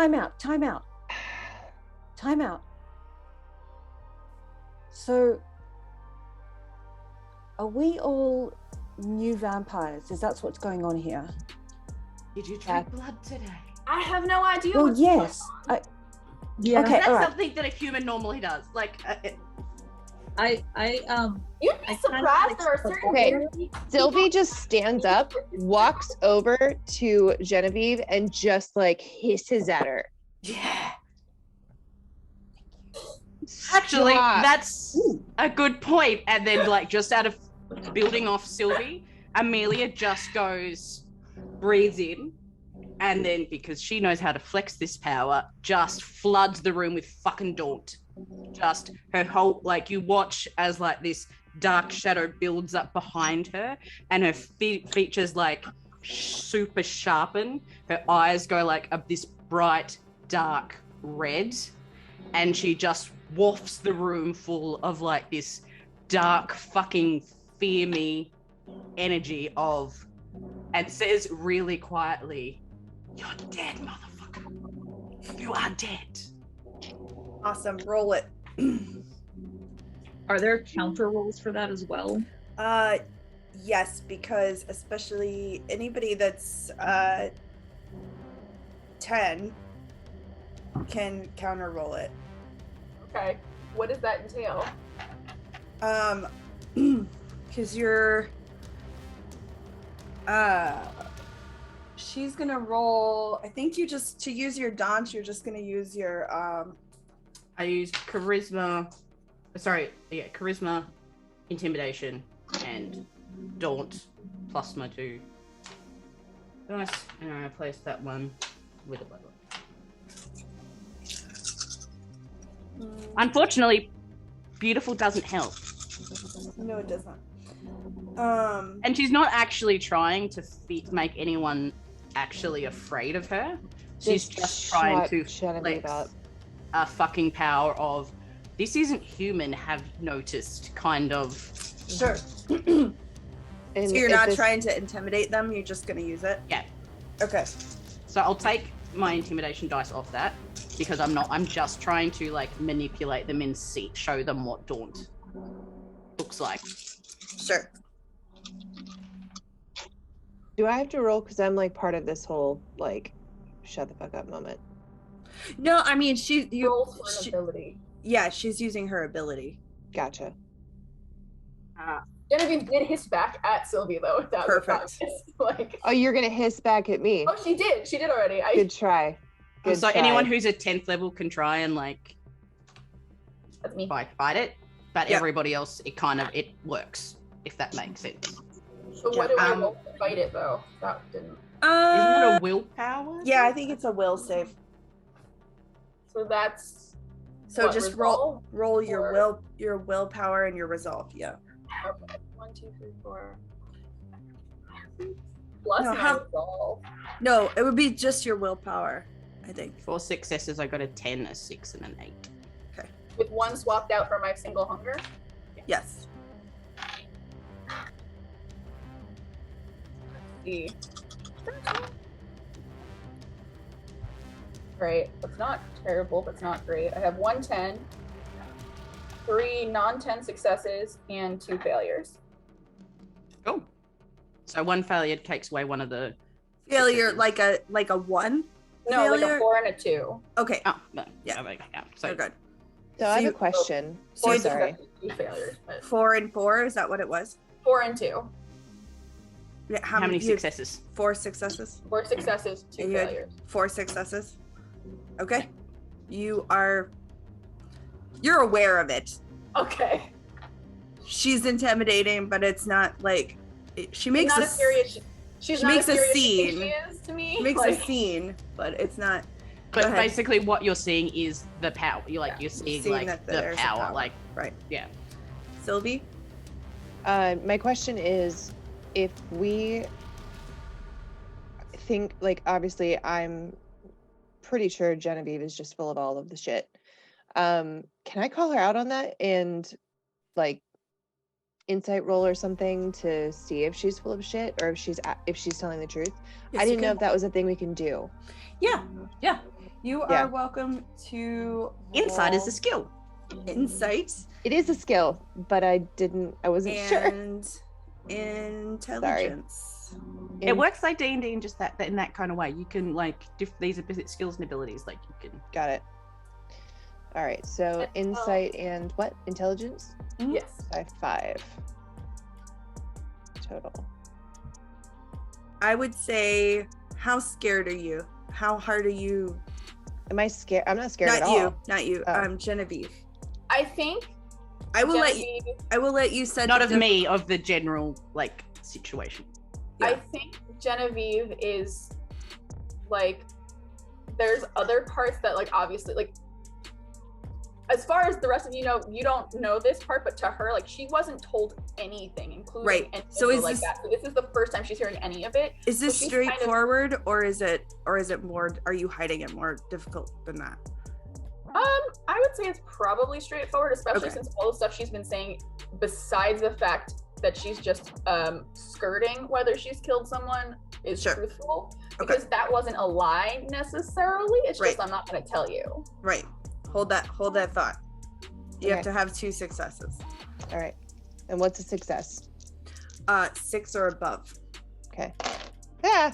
Speaker 4: So, are we all new vampires? Is that what's going on here?
Speaker 5: Did you drink blood today?
Speaker 2: I have no idea.
Speaker 4: Well, yes.
Speaker 3: Yeah.
Speaker 4: Okay,
Speaker 5: That's
Speaker 4: all right.
Speaker 5: something that a human normally does. Like,
Speaker 2: You'd be surprised there are certain
Speaker 6: Okay, Sylvie just stands up, walks over to Genevieve, and just like hisses at her.
Speaker 5: yeah. Actually,
Speaker 6: Stop.
Speaker 5: that's a good point. And then, like, just out of building off Sylvie, Amelia just goes, breathes in, and then, because she knows how to flex this power, just floods the room with fucking daunt. Just her whole, like, you watch as like this dark shadow builds up behind her, and her features like super sharpen. Her eyes go like this bright dark red, and she just wafts the room full of like this dark fucking fear me energy of, and says really quietly, "You're dead, motherfucker. You are dead."
Speaker 8: Awesome. Roll it.
Speaker 3: Are there counter rolls for that as well?
Speaker 8: Yes, because especially anybody that's 10 can counter roll it.
Speaker 2: Okay. What does that entail?
Speaker 8: Because you're she's gonna roll. I think you just, to use your dodge, you're just gonna use your
Speaker 5: I use charisma. Charisma, intimidation, and daunt plus my 2 dice, and I replace that one with a blood one. Unfortunately, beautiful doesn't help.
Speaker 8: No, it doesn't.
Speaker 5: And she's not actually trying to make anyone actually afraid of her. She's just trying to flex a fucking power of, this isn't human, have noticed, kind of.
Speaker 8: Sure. So you're not trying to intimidate them, you're just gonna use it?
Speaker 5: Yeah.
Speaker 8: Okay.
Speaker 5: So I'll take my intimidation dice off that, because I'm just trying to like manipulate them and show them what daunt looks like.
Speaker 8: Sure.
Speaker 6: Do I have to roll because I'm like part of this whole like shut the fuck up moment?
Speaker 8: No, I mean
Speaker 2: Rolls for an ability.
Speaker 8: Yeah, she's using her ability.
Speaker 6: Gotcha.
Speaker 2: Genevieve did hiss back at Sylvie though. That
Speaker 8: Perfect.
Speaker 2: Like,
Speaker 6: oh, you're gonna hiss back at me.
Speaker 2: Oh, she did. She did already.
Speaker 6: Good try. Good
Speaker 5: so
Speaker 6: try.
Speaker 5: anyone who's a 10th level can try and like
Speaker 2: That's me.
Speaker 5: fight it, but everybody else, it works, if that makes sense.
Speaker 2: So what do I roll to fight it though? That didn't.
Speaker 5: Isn't it a willpower?
Speaker 8: Yeah, I think it's a will save.
Speaker 2: So that's.
Speaker 8: So
Speaker 2: what,
Speaker 8: just
Speaker 2: resolve?
Speaker 8: roll your willpower and your resolve. Yeah.
Speaker 2: Okay. 1, 2, 3, 4. Plus
Speaker 8: No,
Speaker 2: my resolve.
Speaker 8: No, it would be just your willpower, I think.
Speaker 5: 4 successes, I got a 10, a 6, and an 8.
Speaker 8: Okay.
Speaker 2: With 1 swapped out for my single hunger.
Speaker 8: Yes.
Speaker 2: See. Right, that's not terrible, but it's not great. I have 1 10, 3 non-10 successes, and 2 failures.
Speaker 5: Cool. So 1 failure takes away one of the
Speaker 8: Failure,
Speaker 5: successes.
Speaker 8: like a 1?
Speaker 2: No,
Speaker 8: failure?
Speaker 2: like a 4 and a 2.
Speaker 8: Okay.
Speaker 5: Oh, no.
Speaker 8: Yeah.
Speaker 5: So
Speaker 8: You're good.
Speaker 6: So I have a question.
Speaker 8: So you-
Speaker 6: sorry.
Speaker 2: 2 failures. But
Speaker 8: 4 and 4, is that what it was?
Speaker 2: 4 and 2.
Speaker 8: Yeah,
Speaker 5: how many successes?
Speaker 8: 4 successes.
Speaker 2: 4 successes, 2
Speaker 8: And you had
Speaker 2: failures.
Speaker 8: 4 successes. Okay. You're aware of it.
Speaker 2: Okay.
Speaker 8: She's intimidating, but it's not like she makes
Speaker 2: Not as serious. She's
Speaker 8: she
Speaker 2: not
Speaker 8: makes
Speaker 2: as
Speaker 8: a
Speaker 2: serious as
Speaker 8: scene.
Speaker 2: She is to me.
Speaker 8: She makes
Speaker 2: like,
Speaker 8: a scene, but it's not.
Speaker 5: But
Speaker 8: Go ahead.
Speaker 5: basically what you're seeing is the power. You're seeing
Speaker 8: Seeing
Speaker 5: like
Speaker 8: that
Speaker 5: the
Speaker 8: there's a
Speaker 5: power.
Speaker 8: power.
Speaker 5: Like,
Speaker 8: Right.
Speaker 5: yeah.
Speaker 8: Sylvie?
Speaker 6: My question is, if we think, like, obviously I'm pretty sure Genevieve is just full of all of the shit. Can I call her out on that and like insight roll or something to see if she's full of shit or if she's telling the truth?
Speaker 8: Yes,
Speaker 6: I didn't
Speaker 8: you
Speaker 6: know
Speaker 8: can.
Speaker 6: if that was a thing we can do.
Speaker 8: Yeah. You
Speaker 6: Yeah.
Speaker 8: are welcome to
Speaker 5: Insight is
Speaker 8: roll
Speaker 5: a skill.
Speaker 8: insight
Speaker 6: It is a skill, but I wasn't sure.
Speaker 8: and intelligence.
Speaker 5: It works like D&D in just in that kind of way. You can like these are skills and abilities. Like you can.
Speaker 6: Got it. All right. So insight and what? Intelligence?
Speaker 2: Yes.
Speaker 6: I have 5 total.
Speaker 8: I would say, how scared are you? How hard are you?
Speaker 6: Am I scared? I'm not scared
Speaker 8: Not
Speaker 6: at
Speaker 8: you.
Speaker 6: all.
Speaker 8: Not you.
Speaker 6: Oh.
Speaker 8: Genevieve.
Speaker 2: I think
Speaker 8: I will
Speaker 2: Genevieve,
Speaker 8: let you set
Speaker 5: Not
Speaker 8: the
Speaker 5: of me, of the general like situation.
Speaker 2: I
Speaker 8: Yeah.
Speaker 2: think Genevieve is like there's other parts that like obviously like as far as the rest of you know, you don't know this part, but to her, like she wasn't told anything, including
Speaker 8: Right.
Speaker 2: any
Speaker 8: So
Speaker 2: info
Speaker 8: is
Speaker 2: like
Speaker 8: this-
Speaker 2: that. So this is the first time she's hearing any of it.
Speaker 8: Is this
Speaker 2: So she's kind of-
Speaker 8: straightforward or is it more, are you hiding it more difficult than that?
Speaker 2: I would say it's probably straightforward, especially
Speaker 8: Okay.
Speaker 2: since all the stuff she's been saying, besides the fact that she's just skirting whether she's killed someone, is
Speaker 8: Sure.
Speaker 2: truthful.
Speaker 8: Okay.
Speaker 2: Because that wasn't a lie necessarily. It's just
Speaker 8: Right.
Speaker 2: I'm not going to tell you.
Speaker 8: Right. Hold that thought. You have
Speaker 6: Okay.
Speaker 8: to have 2 successes.
Speaker 6: All right. And what's a success?
Speaker 8: 6 or above.
Speaker 6: Okay. Yeah.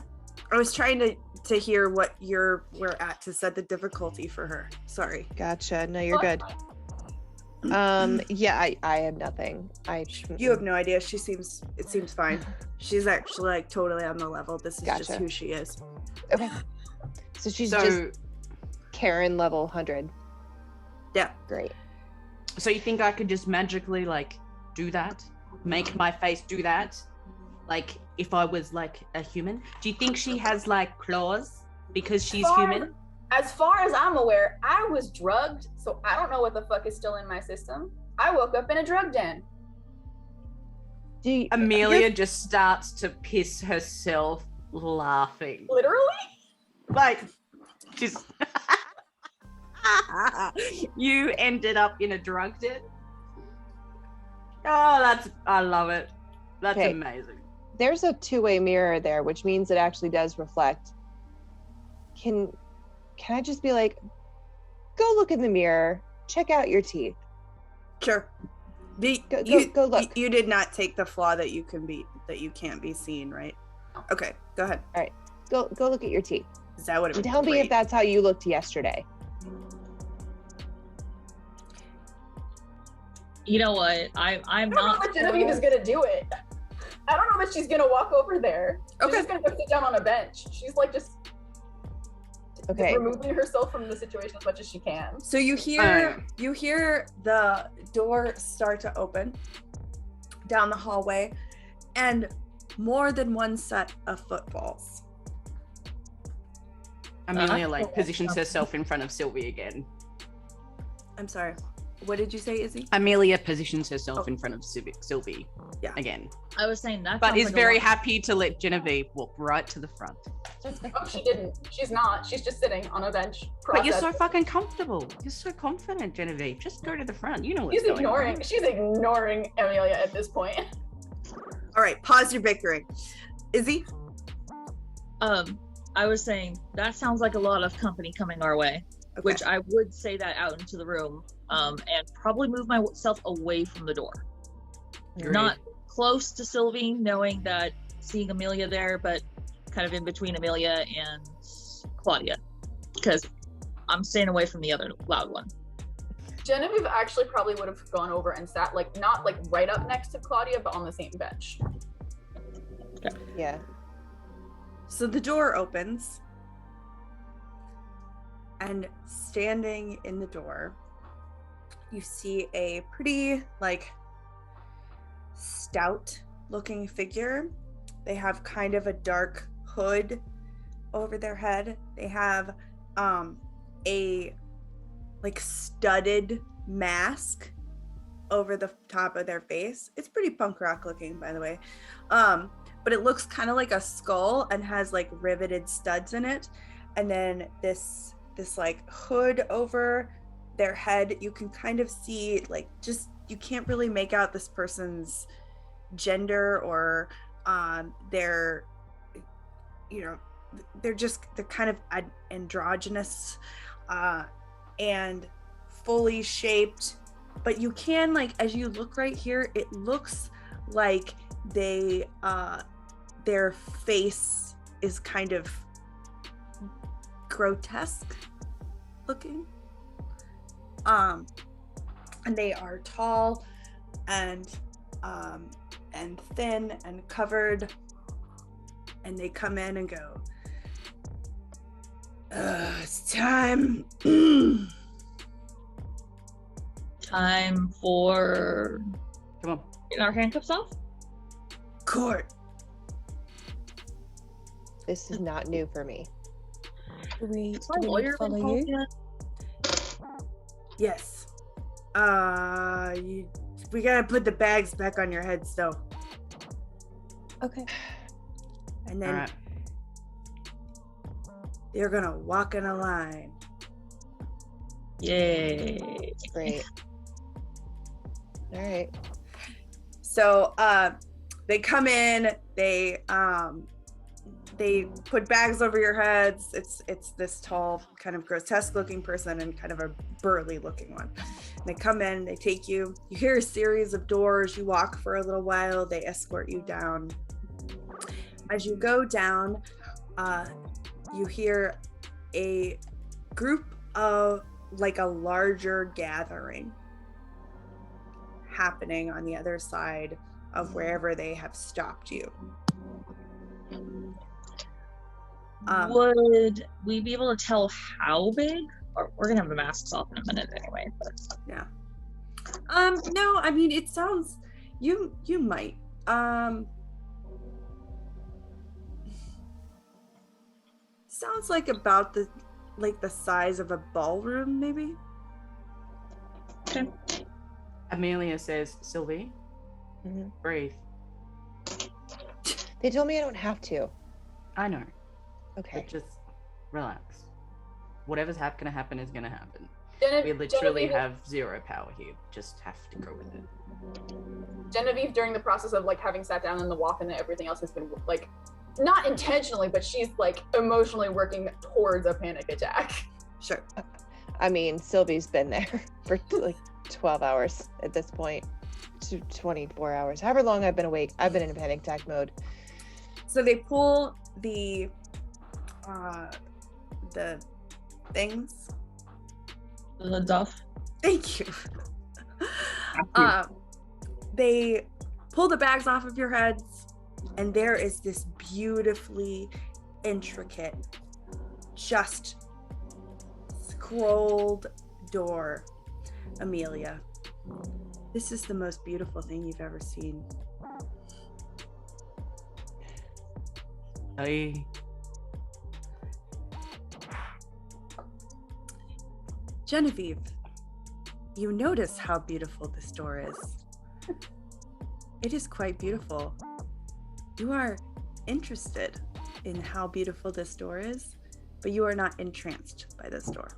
Speaker 8: I was trying to to hear what we're at to set the difficulty for her. Sorry.
Speaker 6: Gotcha. No, you're good. Yeah, I have nothing.
Speaker 8: You have no idea. It seems fine. She's actually like totally on the level. This is just who she is.
Speaker 6: Okay. So she's just Karen level 100.
Speaker 8: Yeah.
Speaker 6: Great.
Speaker 5: So you think I could just magically like do that? Make my face do that? Like if I was like a human? Do you think she has like claws because she's human?
Speaker 2: As far as I'm aware, I was drugged, so I don't know what the fuck is still in my system. I woke up in a drug den.
Speaker 5: Amelia just starts to piss herself laughing.
Speaker 2: Literally?
Speaker 5: Like, she's... You ended up in a drug den? Oh, I love it. That's amazing.
Speaker 6: There's a two-way mirror there, which means it actually does reflect. Can I just be like, go look in the mirror, check out your teeth?
Speaker 8: Sure.
Speaker 6: Go look.
Speaker 8: You did not take the flaw that you can't be seen, right? Okay, go ahead.
Speaker 6: All right, go look at your teeth.
Speaker 8: Is that what it was?
Speaker 6: Tell me if that's how you looked yesterday.
Speaker 3: You know what? I'm not.
Speaker 2: I don't know that Genevieve is gonna do it. I don't know that she's gonna walk over there. She's just gonna go sit down on a bench. She's like just removing herself from the situation as much as she can.
Speaker 8: So you hear the door start to open down the hallway, and more than one set of footballs.
Speaker 5: Amelia positions herself in front of Sylvie again.
Speaker 8: I'm sorry. What did you say, Izzy?
Speaker 5: Amelia positions herself in front of Sylvie again.
Speaker 3: I was saying that.
Speaker 5: But is very happy to let Genevieve walk right to the front.
Speaker 2: Oh, she didn't. She's not. She's just sitting on a bench.
Speaker 5: But you're so fucking comfortable. You're so confident, Genevieve. Just go to the front. You know what's going on.
Speaker 2: She's ignoring Amelia at this point.
Speaker 8: All right, pause your bickering. Izzy?
Speaker 3: I was saying that sounds like a lot of company coming our way, which I would say that out into the room, and probably move myself away from the door.
Speaker 5: Great.
Speaker 3: Not close to Sylvie, knowing that seeing Amelia there, but kind of in between Amelia and Claudia, because I'm staying away from the other loud one.
Speaker 2: Genevieve actually probably would have gone over and sat not right up next to Claudia, but on the same bench.
Speaker 6: Okay. Yeah.
Speaker 8: So the door opens, and standing in the door, you see a pretty stout looking figure. They have kind of a dark hood over their head. They have a studded mask over the top of their face. It's pretty punk rock looking, by the way. But it looks kind of like a skull and has riveted studs in it. And then this hood over their head. You can kind of see you can't really make out this person's gender or they're kind of androgynous and fully shaped, but you can as you look right here, it looks like they their face is kind of grotesque looking, and they are tall and thin and covered, and they come in and go, it's time.
Speaker 3: Time for...
Speaker 5: Come on.
Speaker 3: Getting our handcuffs off?
Speaker 8: Court.
Speaker 6: This is not new for me.
Speaker 4: Do we
Speaker 3: Lawyer
Speaker 4: follow
Speaker 3: involved
Speaker 4: you?
Speaker 3: yet?
Speaker 8: Yes. We gotta put the bags back on your head still.
Speaker 4: Okay.
Speaker 8: And then
Speaker 5: All right.
Speaker 8: you're gonna walk in a line.
Speaker 3: Yay.
Speaker 6: Great. All right.
Speaker 8: So they come in, they put bags over your heads. It's this tall, kind of grotesque looking person and kind of a burly looking one. And they come in, they take you. You hear a series of doors. You walk for a little while. They escort you down. As you go down, you hear a group of like a larger gathering happening on the other side of wherever they have stopped you.
Speaker 3: Would we be able to tell how big? Or we're gonna have the masks off in a minute anyway. But
Speaker 8: Yeah. No, I mean it sounds you might. Sounds like about the size of a ballroom, maybe.
Speaker 3: okay.
Speaker 5: Amelia says, Sylvie,
Speaker 6: Mhm.
Speaker 5: breathe.
Speaker 6: They told me I don't have to.
Speaker 5: I know,
Speaker 6: Okay.
Speaker 5: but just relax. Whatever's gonna happen is gonna happen.
Speaker 2: Genevieve,
Speaker 5: We literally
Speaker 2: Genevieve,
Speaker 5: have zero power here. Just have to go with it.
Speaker 2: Genevieve, during the process of like having sat down in the walk and everything else has been like, not intentionally, but she's like emotionally working towards a panic attack.
Speaker 8: Sure.
Speaker 6: I mean, Sylvie's been there for like 12 hours at this point, to 24 hours. However long I've been awake, I've been in a panic attack mode.
Speaker 8: So they pull the things.
Speaker 3: The duff.
Speaker 8: Thank you. They pull the bags off of your heads, and there is this beautifully intricate, just scrolled door. Amelia, this is the most beautiful thing you've ever seen. Genevieve, you notice how beautiful this door is. It is quite beautiful. You are interested in how beautiful this door is, but you are not entranced by this door.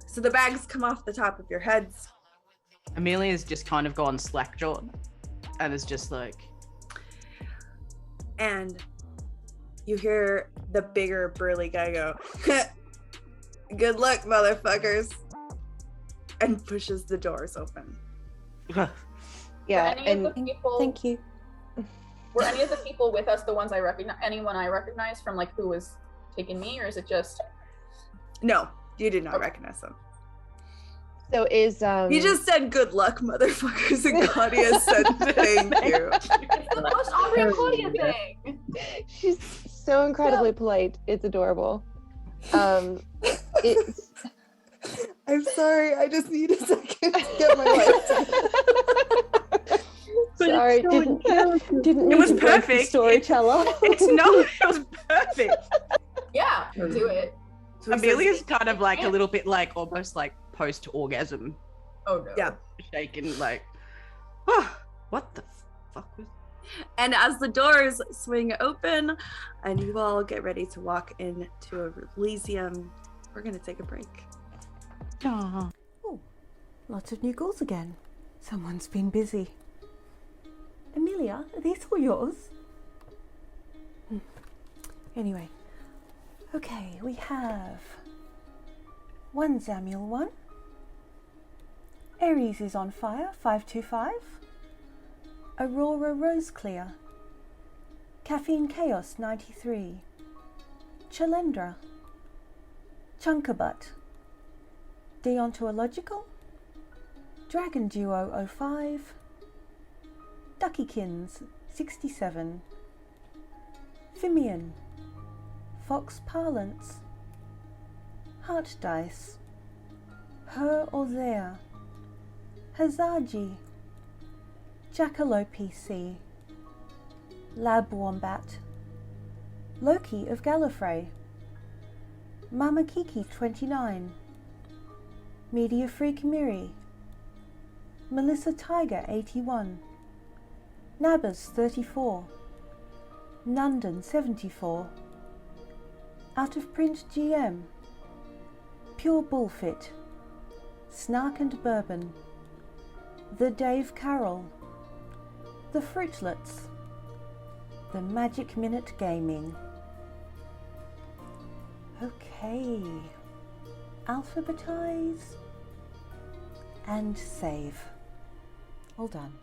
Speaker 8: So the bags come off the top of your heads.
Speaker 5: Amelia's just kind of gone slack-jawed and is just like,
Speaker 8: And you hear the bigger burly guy go, "Good luck, motherfuckers," and pushes the doors open.
Speaker 6: Yeah,
Speaker 2: Were any of the
Speaker 6: and
Speaker 2: people,
Speaker 4: Thank you.
Speaker 2: were any of the people with us the ones I recognize? Anyone I recognize from like who was taking me, or is it just?
Speaker 8: No, you did not recognize them.
Speaker 6: so is
Speaker 8: He just said, "Good luck, motherfuckers," and Claudia said, "Thank you."
Speaker 2: It's the most Aubrey and Claudia thing.
Speaker 6: she's so incredibly polite. It's adorable. It's
Speaker 8: I'm sorry, I just need a second to get my life together.
Speaker 6: sorry,
Speaker 4: Didn't
Speaker 5: It was
Speaker 4: need to break the
Speaker 5: perfect.
Speaker 4: Storyteller.
Speaker 5: it's not, it was perfect.
Speaker 2: Yeah, do it.
Speaker 8: So he says,
Speaker 5: Amelia's kind of like a little bit like almost like post-orgasm
Speaker 2: Oh no.
Speaker 8: yeah.
Speaker 5: shaken, like, oh, what the fuck was
Speaker 8: And as the doors swing open and you all get ready to walk into Elysium, we're going to take a break.
Speaker 5: oh.
Speaker 4: Oh, lots of new ghouls again. Someone's been busy. Amelia, are these all yours? Anyway, okay, we have one Zamiel 1. Aries is on fire, 525. Aurora Roseclear. Caffeine Chaos, 93. Chalendra. Chunkabutt. Deontological. Dragon Duo 05. Duckykins, 67. Fimian. Fox Parlance. Heart Dice. Her or There. Hazaji. Jackalope PC. Lab Wombat. Loki of Gallifrey. Mama Kiki 29. Media Freak Miri. Melissa Tiger 81. Nabbers 34. Nundan 74. Out of Print GM. Pure Bullfit. Snark and Bourbon. The Dave Carroll. The Fruitlets. The Magic Minute Gaming. Okay. Alphabetize and save. All done.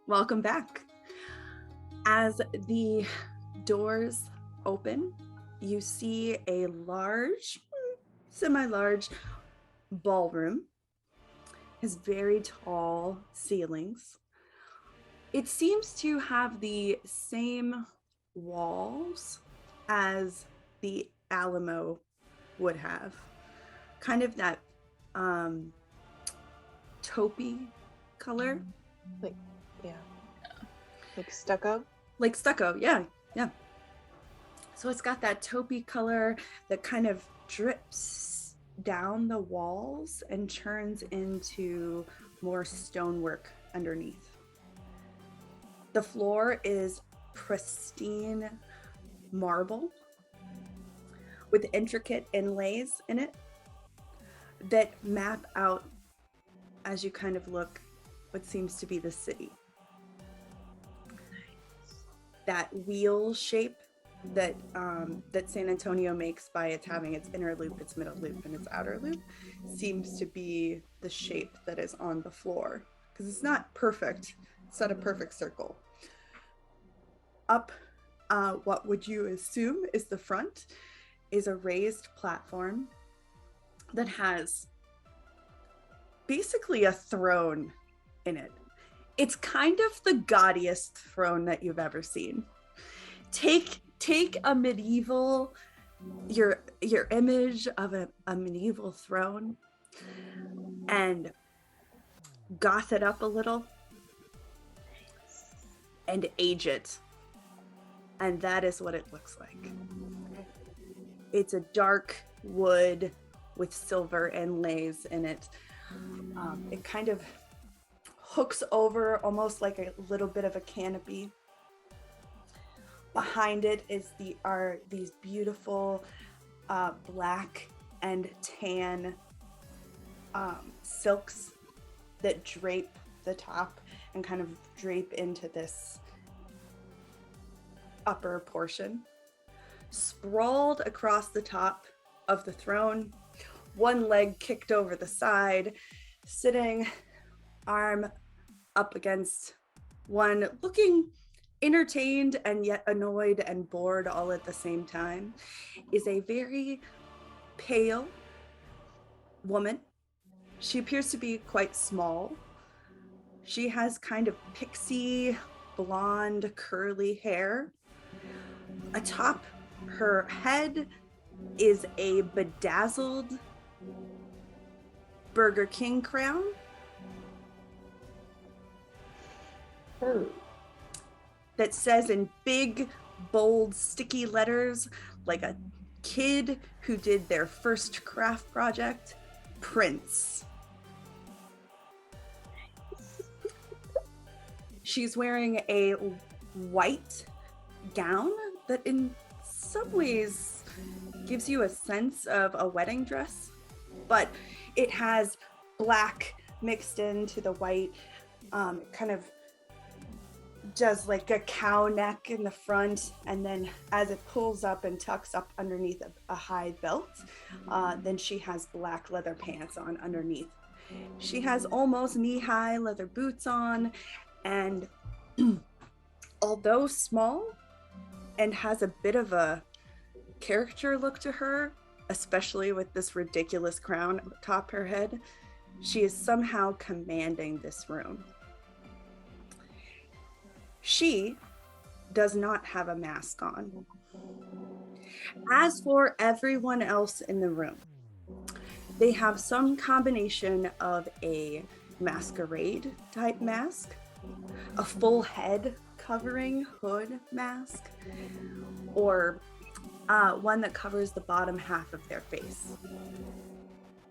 Speaker 8: Welcome back. As the doors open, you see a large, semi-large ballroom. It has very tall ceilings. It seems to have the same walls as the Alamo would have. Kind of that taupey color.
Speaker 6: Like, yeah. Like stucco?
Speaker 8: Like stucco, yeah. So it's got that taupey color that kind of drips down the walls and turns into more stonework underneath. The floor is pristine marble with intricate inlays in it that map out, as you kind of look, what seems to be the city. That wheel shape that San Antonio makes by its having its inner loop, its middle loop, and its outer loop seems to be the shape that is on the floor, because it's not perfect. It's not a perfect circle. Up, what would you assume is the front, is a raised platform that has basically a throne in it. It's kind of the gaudiest throne that you've ever seen. Take a medieval, your image of a medieval throne, and goth it up a little and age it. And that is what it looks like. It's a dark wood with silver inlays in it. It kind of hooks over almost like a little bit of a canopy. Behind it are these beautiful black and tan silks that drape the top and kind of drape into this upper portion. Sprawled across the top of the throne, one leg kicked over the side, sitting arm up against one, looking entertained and yet annoyed and bored all at the same time, is a very pale woman. She appears to be quite small. She has kind of pixie blonde curly hair. Atop her head is a bedazzled Burger King crown. That says in big, bold, sticky letters, like a kid who did their first craft project, Prince. She's wearing a white gown that in some ways gives you a sense of a wedding dress, but it has black mixed into the white, kind of does like a cow neck in the front, and then as it pulls up and tucks up underneath a high belt, then she has black leather pants on underneath. She has almost knee-high leather boots on, and although small and has a bit of a character look to her, especially with this ridiculous crown atop her head, she is somehow commanding this room. She does not have a mask on. As for everyone else in the room, they have some combination of a masquerade type mask, a full head covering hood mask, or one that covers the bottom half of their face.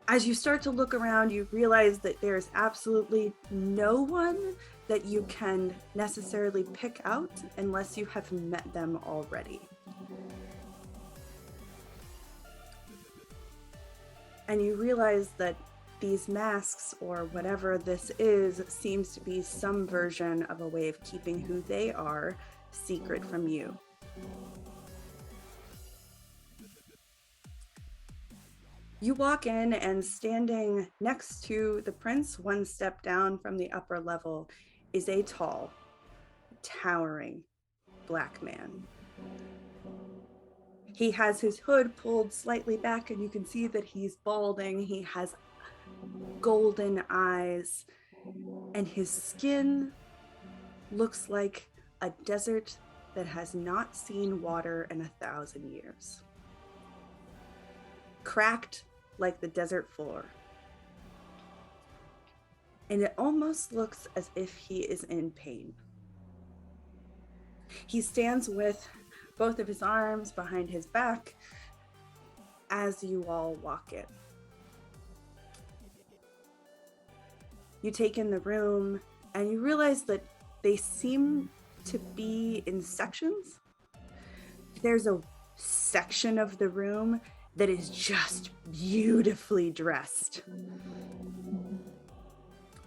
Speaker 8: As you start to look around, you realize that there's absolutely no one that you can necessarily pick out unless you have met them already. And you realize that these masks, or whatever this is, seems to be some version of a way of keeping who they are secret from you. You walk in, and standing next to the prince, one step down from the upper level, is a tall
Speaker 1: towering black man. He has his hood pulled slightly back, and you can see that he's balding. He has golden eyes, and his skin looks like a desert that has not seen water in 1,000 years. Cracked like the desert floor. And it almost looks as if he is in pain. He stands with both of his arms behind his back as you all walk in. You take in the room and you realize that they seem to be in sections. There's a section of the room that is just beautifully dressed.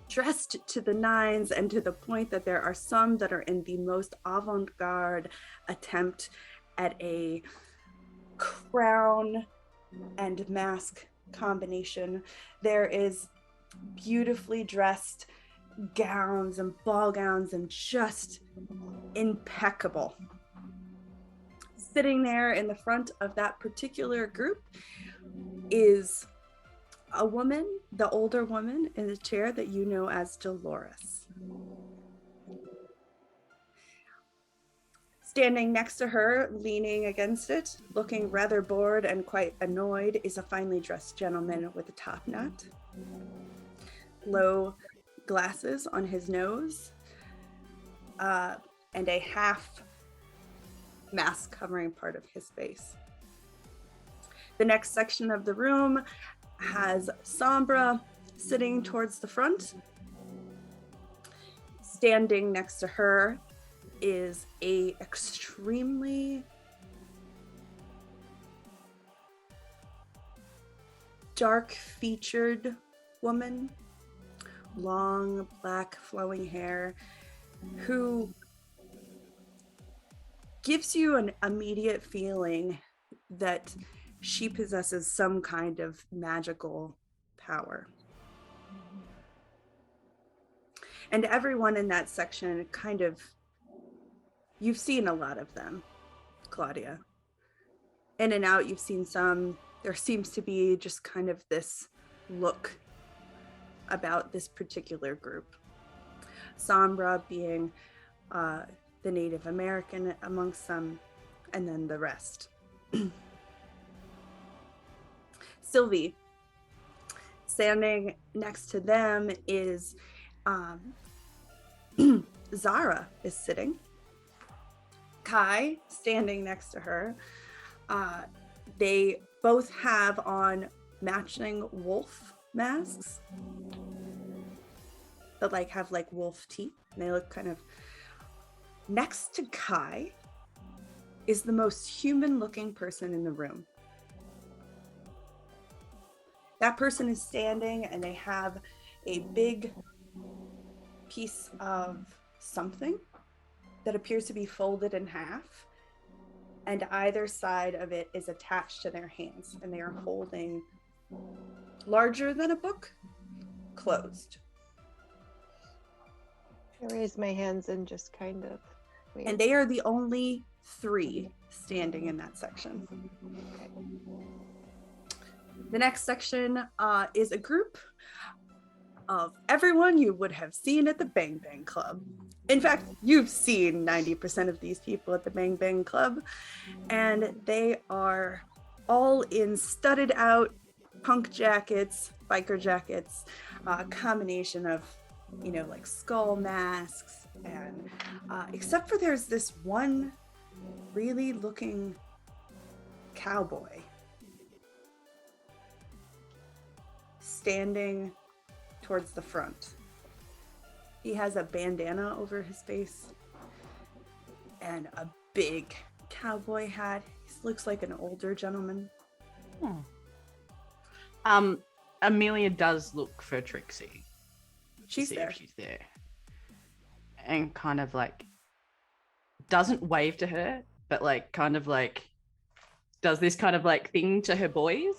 Speaker 1: Dressed to the nines, and to the point that there are some that are in the most avant-garde attempt at a crown and mask combination. There is beautifully dressed gowns and ball gowns and just impeccable. Sitting there in the front of that particular group is a woman, the older woman in the chair that you know as Dolores. Standing next to her, leaning against it, looking rather bored and quite annoyed, is a finely dressed gentleman with a top knot, low glasses on his nose, and a half mask covering part of his face. The next section of the room has Sombra sitting towards the front. Standing next to her is a extremely dark-featured woman, long black flowing hair, who gives you an immediate feeling that she possesses some kind of magical power. And everyone in that section kind of, you've seen a lot of them, Claudia. In and out, you've seen some. There seems to be just kind of this look about this particular group. Sombra being the Native American amongst some, and then the rest. Sylvie. Standing next to them is Zara is sitting. Kai standing next to her. They both have on matching wolf masks that have wolf teeth. And they look kind of... Next to Kai is the most human looking person in the room. That person is standing and they have a big piece of something that appears to be folded in half, and either side of it is attached to their hands, and they are holding larger than a book, closed.
Speaker 6: I raise my hands and just kind of wait.
Speaker 1: And they are the only 3 standing in that section.
Speaker 6: Okay.
Speaker 1: The next section is a group of everyone you would have seen at the Bang Bang Club. In fact, you've seen 90% of these people at the Bang Bang Club, and they are all in studded out punk jackets, biker jackets, a combination of, skull masks, and except for there's this one really looking cowboy standing towards the front. He has a bandana over his face and a big cowboy hat. He looks like an older gentleman.
Speaker 5: Amelia does look for Trixie.
Speaker 1: She's there.
Speaker 5: She's there. And kind of doesn't wave to her, but does this kind of thing to her boys,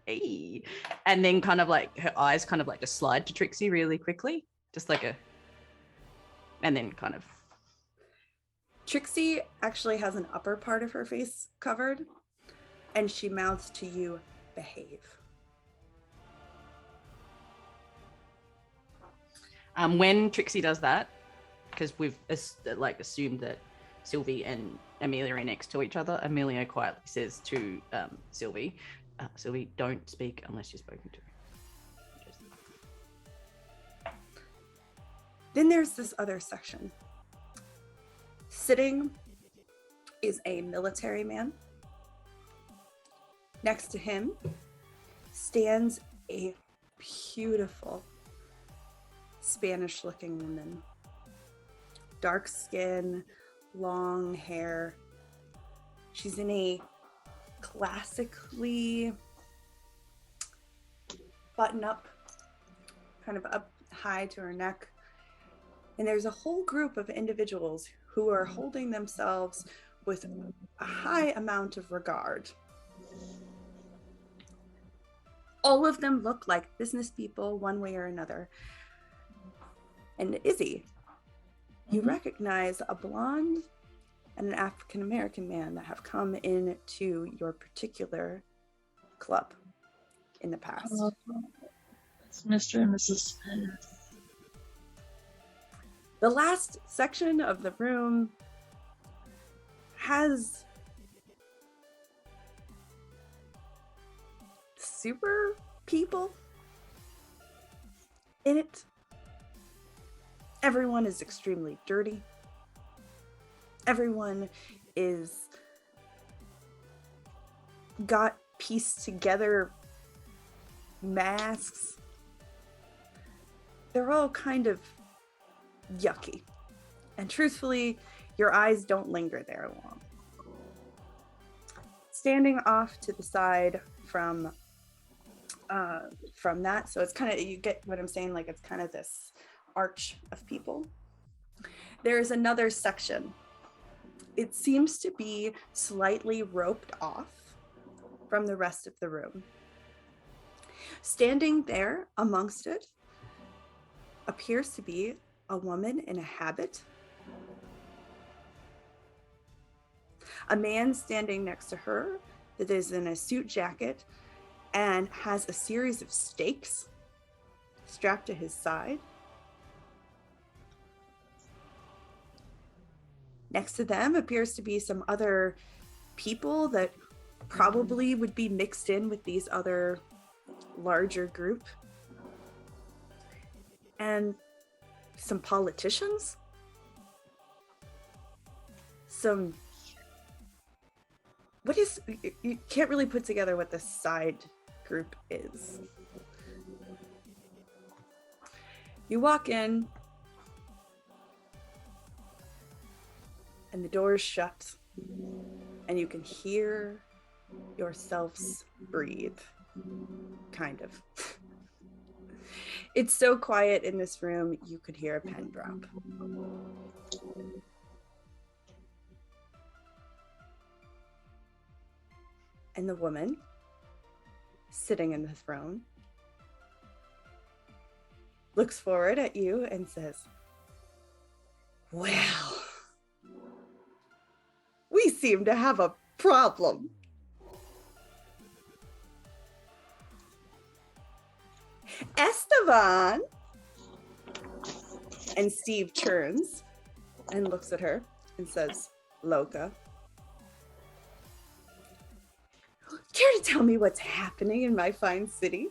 Speaker 5: hey. And then kind of her eyes kind of just slide to Trixie really quickly. Just and then kind of
Speaker 8: Trixie actually has an upper part of her face covered, and she mouths to you, behave.
Speaker 5: When Trixie does that, because we've assumed that Sylvie and Amelia are next to each other, Amelia quietly says to Sylvie, Sylvie, don't speak unless you're spoken to.
Speaker 8: Then there's this other section. Sitting is a military man. Next to him stands a beautiful Spanish-looking woman. Dark skin, long hair. She's in a classically button-up, kind of up high to her neck. And there's a whole group of individuals who are holding themselves with a high amount of regard. All of them look like business people one way or another. And Izzy, you recognize a blonde and an African-American man that have come into your particular club in the past.
Speaker 3: It's Mr. and Mrs.
Speaker 8: The last section of the room has super people in it. Everyone is extremely dirty. Everyone is got pieced together masks. They're all kind of yucky. And truthfully, your eyes don't linger there long. Standing off to the side from that, so it's kind of, you get what I'm saying, like it's kind of this arch of people. There's another section. It seems to be slightly roped off from the rest of the room. Standing there amongst it appears to be a woman in a habit, a man standing next to her that is in a suit jacket and has a series of stakes strapped to his side. Next to them appears to be some other people that probably would be mixed in with these other larger group. And some politicians. You can't really put together what the side group is. You walk in, and the doors shut, and you can hear yourselves breathe, kind of. It's so quiet in this room, you could hear a pen drop. And the woman sitting in the throne looks forward at you and says, "Well, we seem to have a problem. Esteban." And Steve turns and looks at her and says, "Loca, care to tell me what's happening in my fine city?"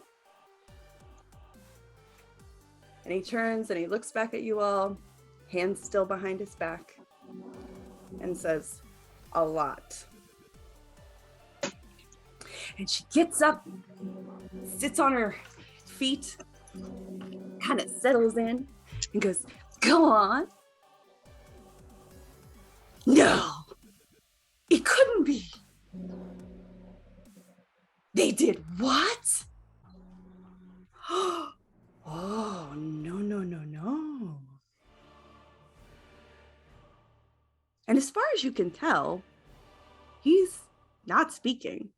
Speaker 8: And he turns and he looks back at you all, hands still behind his back, and says, "A lot." And she gets up, sits on her feet, kind of settles in and goes, "Go on." "No, it couldn't be." "They did what?" "Oh, no. And as far as you can tell, he's not speaking.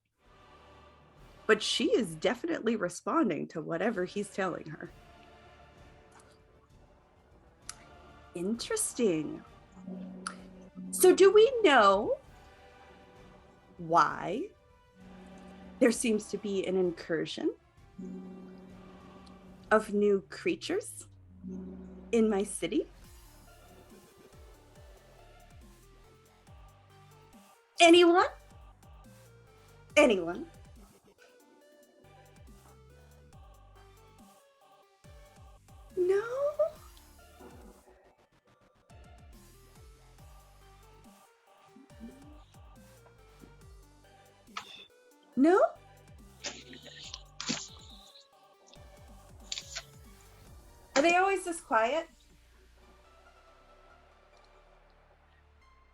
Speaker 8: But she is definitely responding to whatever he's telling her. Interesting.
Speaker 1: So do we know why there seems to be an incursion of new creatures in my city? Anyone? Anyone? No? No? Are they always this quiet?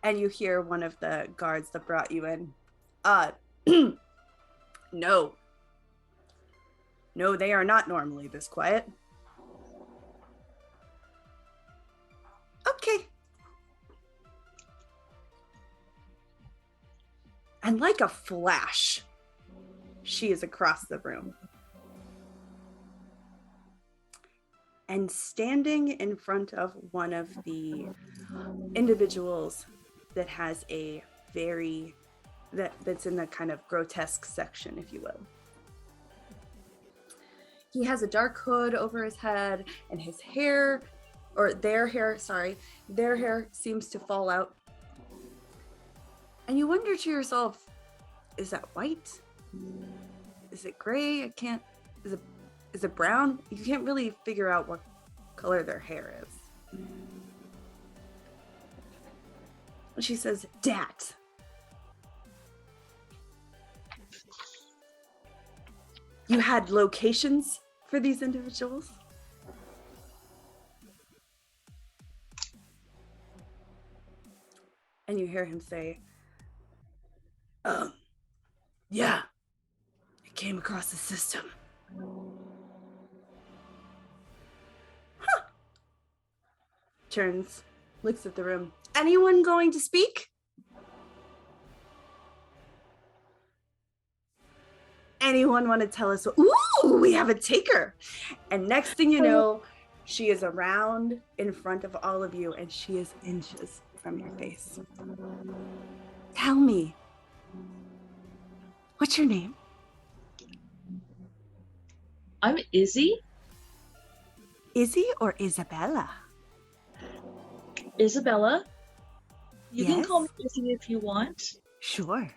Speaker 1: And you hear one of the guards that brought you in. No. No, they are not normally this quiet. Okay. And like a flash, she is across the room. And standing in front of one of the individuals that has a very, that's in the kind of grotesque section, if you will. He has a dark hood over his head, and his hair, or their hair seems to fall out. And you wonder to yourself, is that white? Is it gray? Is it brown? You can't really figure out what color their hair is. And she says, "Dat." You had locations for these individuals? And you hear him say, yeah, I came across the system. Huh. Turns, looks at the room. Anyone going to speak? Anyone want to tell us? Ooh, we have a taker. And next thing you know, she is around in front of all of you, and she is inches from your face. Tell me, what's your name?
Speaker 3: I'm Izzy.
Speaker 1: Izzy or Isabella?
Speaker 3: Isabella. You can
Speaker 1: Yes?
Speaker 3: call me Izzy if you want.
Speaker 1: Sure.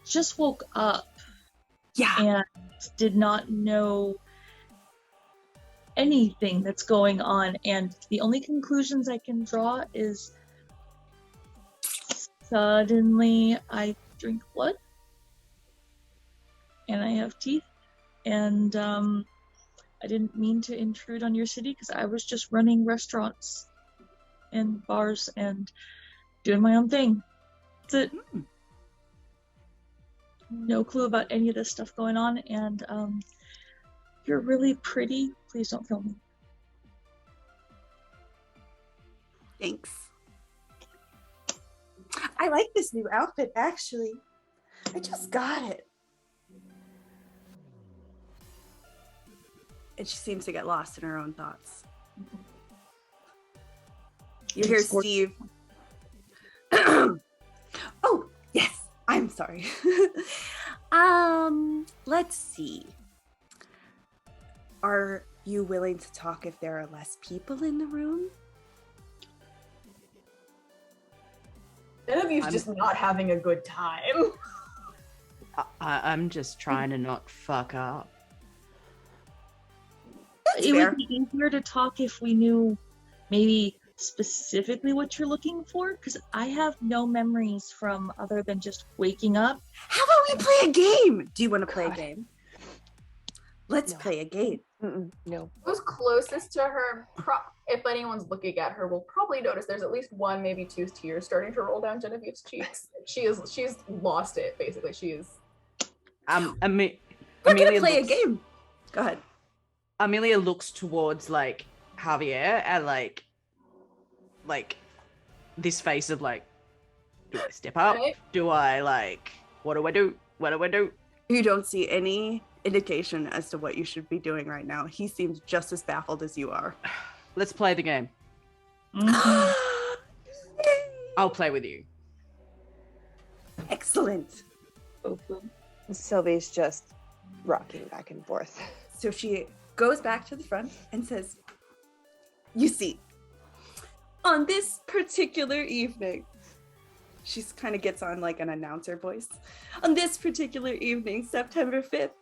Speaker 3: Just woke up
Speaker 1: Yeah.
Speaker 3: and did not know anything that's going on, and the only conclusions I can draw is suddenly I drink blood and I have teeth, and I didn't mean to intrude on your city because I was just running restaurants and bars and doing my own thing. That's it. No clue about any of this stuff going on, and you're really pretty. Please don't kill me.
Speaker 1: Thanks. I like this new outfit, actually. I just got it. And she seems to get lost in her own thoughts. You hear Steve. Oh, yes. I'm sorry. Let's see. Are you willing to talk if there are less people in the room?
Speaker 2: Genevieve's just not having a good time.
Speaker 5: I'm just trying to not fuck up.
Speaker 3: It would be easier to talk if we knew maybe specifically what you're looking for, because I have no memories from other than just waking up.
Speaker 1: How about we play a game? Do you want to play a game? Let's play a game.
Speaker 6: No.
Speaker 2: Who's closest to her? If anyone's looking at her, will probably notice there's at least one, maybe two tears starting to roll down Genevieve's cheeks. She's lost it, basically. She is.
Speaker 1: We're gonna play a game. Go ahead.
Speaker 5: Amelia looks towards like Javier and like this face of like, do I step up?
Speaker 2: Right.
Speaker 5: Do I like, what do I do? What do I do?
Speaker 1: You don't see any indication as to what you should be doing right now. He seems just as baffled as you are.
Speaker 5: Let's play the game.
Speaker 3: Mhm.
Speaker 5: I'll play with you.
Speaker 1: Excellent.
Speaker 6: Sylvie's just rocking back and forth.
Speaker 8: So she goes back to the front and says, "You see, on this particular evening," she kind of gets on like an announcer voice. "On this particular evening, September 5th,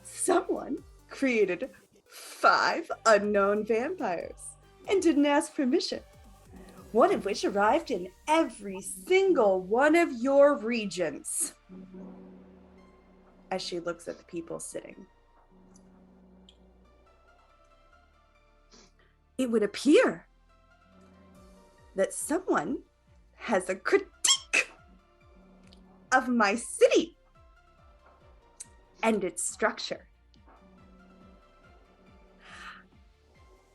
Speaker 8: someone created 5 unknown vampires and didn't ask permission. One of which arrived in every single one of your regions." As she looks at the people sitting. "It would appear that someone has a critique of my city and its structure.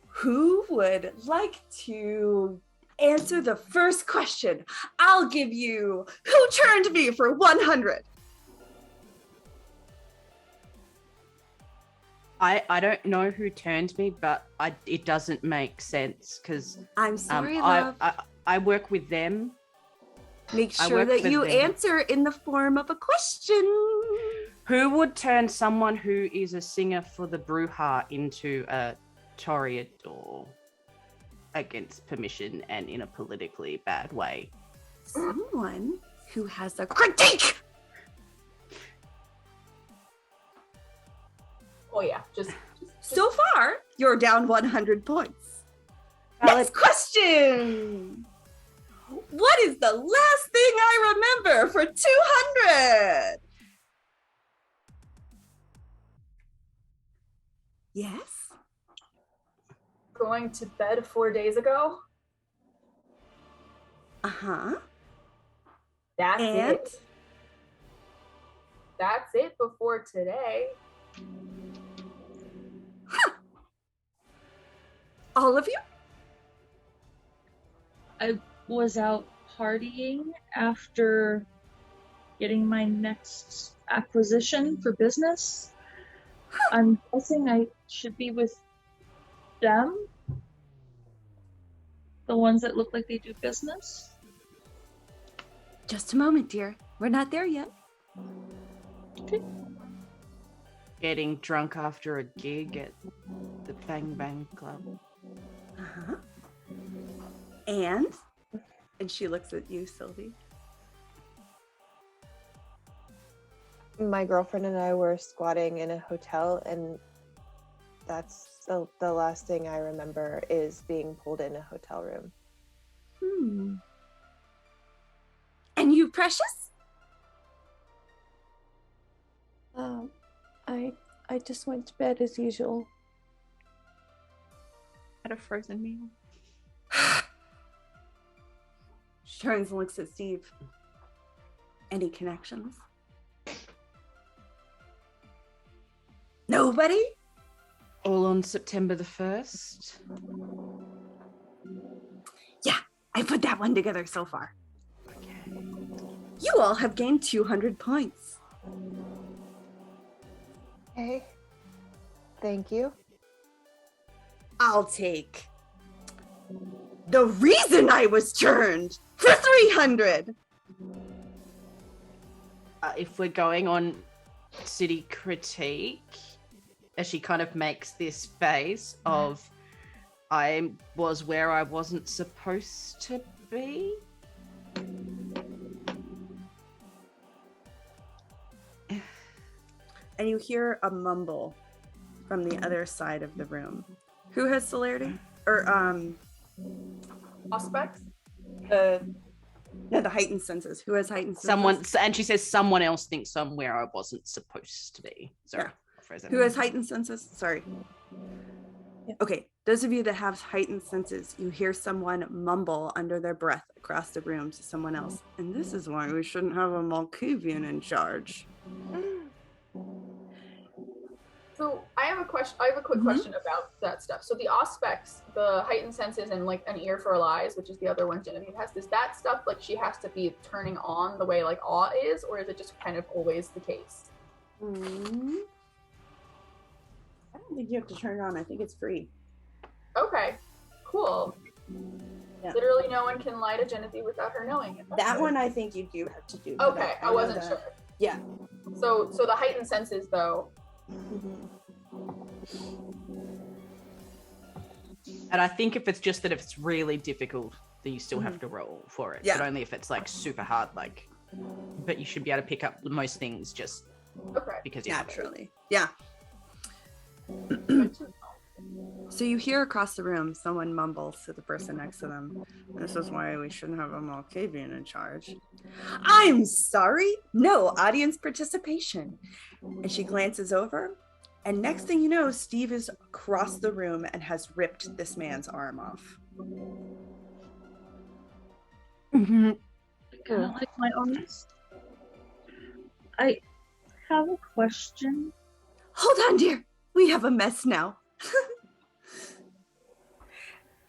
Speaker 8: Who would like to answer the first question? I'll give you, who turned me for 100?
Speaker 5: I don't know who turned me, but it doesn't make sense because
Speaker 8: I'm sorry, love.
Speaker 5: I work with them.
Speaker 8: Make
Speaker 5: I
Speaker 8: sure
Speaker 5: work
Speaker 8: that
Speaker 5: with
Speaker 8: you
Speaker 5: them.
Speaker 8: answer in the form of a question.
Speaker 5: Who would turn someone who is a singer for the Bruja into a Toreador against permission and in a politically bad way?
Speaker 8: Someone who has a critique.
Speaker 2: Oh yeah, just
Speaker 8: So far, you're down 100 points.
Speaker 5: Valid.
Speaker 8: Next question. What is the last thing I remember for 200? Yes?
Speaker 2: going to bed 4 days ago.
Speaker 8: Uh-huh.
Speaker 2: That's
Speaker 8: And?
Speaker 2: it. That's it before today.
Speaker 8: All of you?
Speaker 3: I was out partying after getting my next acquisition for business. I'm guessing I should be with them. The ones that look like they do business.
Speaker 8: Just a moment, dear. We're not there yet.
Speaker 3: Okay.
Speaker 5: Getting drunk after a gig at the Bang Bang Club.
Speaker 8: Uh-huh. And she looks at you, Sylvie.
Speaker 6: My girlfriend and I were squatting in a hotel, and that's the last thing I remember is being pulled in a hotel room.
Speaker 8: And you, Precious?
Speaker 4: I just went to bed as usual.
Speaker 5: Had a frozen meal.
Speaker 8: She turns and looks at Steve. Any connections? Nobody?
Speaker 5: All on September the 1st.
Speaker 8: Yeah, I put that one together so far.
Speaker 5: Okay.
Speaker 8: You all have gained 200 points.
Speaker 6: Okay. Thank you.
Speaker 8: I'll take the reason I was turned for 300.
Speaker 5: If we're going on city critique, as she kind of makes this face of, I was where I wasn't supposed to be.
Speaker 8: And you hear a mumble from the other side of the room. Who has celerity? Or
Speaker 2: Aspects?
Speaker 8: no, the heightened senses. Who has heightened senses?
Speaker 5: Someone, and she says someone else thinks I'm where I wasn't supposed to be. Sorry.
Speaker 8: Yeah.
Speaker 5: Frozen.
Speaker 8: Who has heightened senses? Sorry.
Speaker 4: Yep.
Speaker 8: Okay, those of you that have heightened senses, you hear someone mumble under their breath across the room to someone else. And this is why we shouldn't have a Malkavian in charge.
Speaker 2: So I have a question. I have a quick question about that stuff. So the aspects, the heightened senses, and like an ear for lies, which is the other one Genevieve has. Is that stuff like she has to be turning on the way like awe is, or is it just kind of always the case?
Speaker 8: I don't think you have to turn it on. I think it's free.
Speaker 2: Okay, cool.
Speaker 8: Yeah.
Speaker 2: Literally no one can lie to Genevieve without her knowing it.
Speaker 8: That one I think you do have to do.
Speaker 2: Okay, I wasn't sure.
Speaker 8: Yeah.
Speaker 2: So the heightened senses, though.
Speaker 5: And I think if it's if it's really difficult, then you still have to roll for it.
Speaker 8: Yeah.
Speaker 5: But only if it's like super hard, like. But you should be able to pick up most things just because
Speaker 8: naturally. Yeah. So you hear across the room someone mumbles to the person next to them. This is why we shouldn't have a Malkavian in charge. I'm sorry, no audience participation. And she glances over, and next thing you know, Steve is across the room and has ripped this man's arm off.
Speaker 3: I don't like my arms. I have a question.
Speaker 8: Hold on, dear. We have a mess now.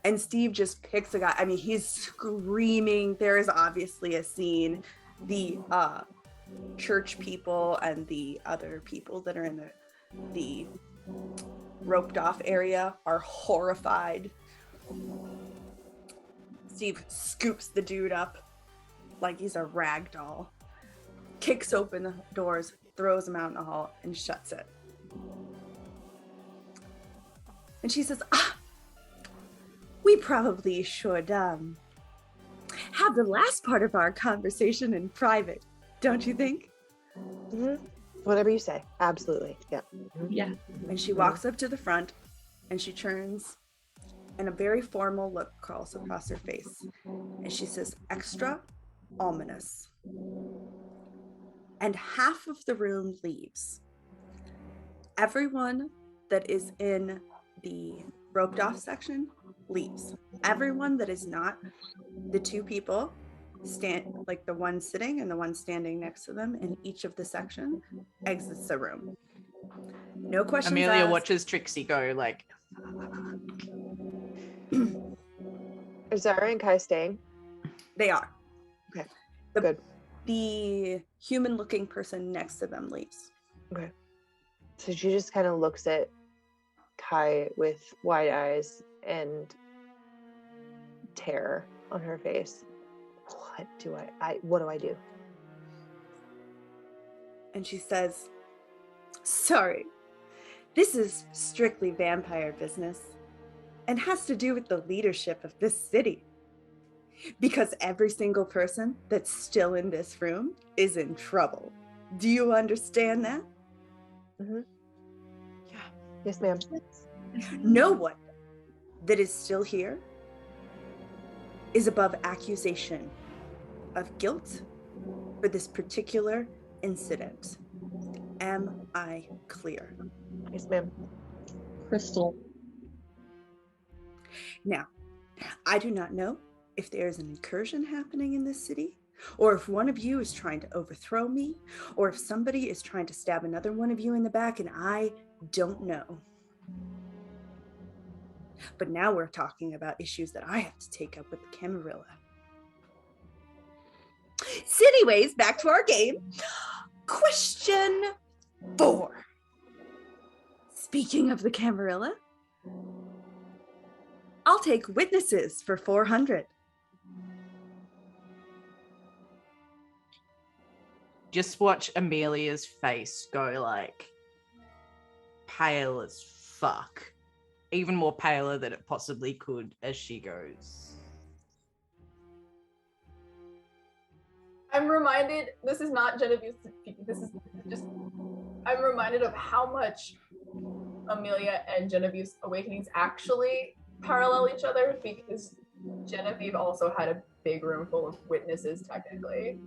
Speaker 8: And Steve just picks a guy. I mean, he's screaming. There is obviously a scene. The church people and the other people that are in the roped off area are horrified. Steve scoops the dude up like he's a rag doll, kicks open the doors, throws him out in the hall, and shuts it. And she says, we probably should have the last part of our conversation in private, don't you think?
Speaker 6: Mm-hmm. Whatever you say. Absolutely. Yeah.
Speaker 3: Yeah.
Speaker 8: And she walks up to the front and she turns and a very formal look crawls across her face. And she says, extra ominous. And half of the room leaves. Everyone that is in the roped off section leaves. Everyone that is not the two people like the one sitting and the one standing next to them in each of the section exits the room. No questions
Speaker 5: Amelia
Speaker 8: asked.
Speaker 5: watches Trixie go like.
Speaker 6: Are Zara and Kai staying?
Speaker 8: They are.
Speaker 6: Okay.
Speaker 8: Good. The human-looking person next to them leaves.
Speaker 6: Okay. So she just kind of looks at Kai with wide eyes and terror on her face. What do I do?
Speaker 8: And she says, sorry, this is strictly vampire business and has to do with the leadership of this city. Because every single person that's still in this room is in trouble. Do you understand that?
Speaker 6: Mm-hmm.
Speaker 8: Yeah.
Speaker 6: Yes, ma'am.
Speaker 8: No one that is still here is above accusation of guilt for this particular incident. Am I clear?
Speaker 6: Yes, ma'am.
Speaker 3: Crystal.
Speaker 8: Now, I do not know if there is an incursion happening in this city, or if one of you is trying to overthrow me, or if somebody is trying to stab another one of you in the back, and I don't know. But now we're talking about issues that I have to take up with the Camarilla. So anyways, back to our game. Question 4. Speaking of the Camarilla, I'll take witnesses for 400.
Speaker 5: Just watch Amelia's face go like pale as fuck. Even more paler than it possibly could as she goes.
Speaker 2: I'm reminded, this is not Genevieve speaking, this is just, I'm reminded of how much Amelia and Genevieve's awakenings actually parallel each other, because Genevieve also had a big room full of witnesses, technically.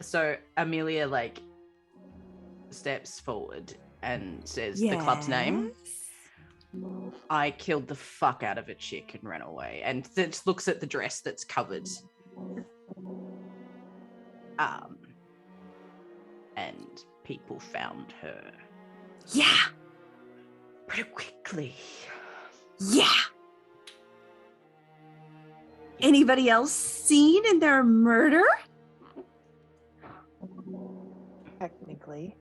Speaker 5: So Amelia like steps forward and says the club's name. I killed the fuck out of a chick and ran away. And looks at the dress that's covered. And people found her.
Speaker 8: Yeah.
Speaker 5: Pretty quickly.
Speaker 8: Yeah. Anybody else seen in their murder?
Speaker 6: Technically.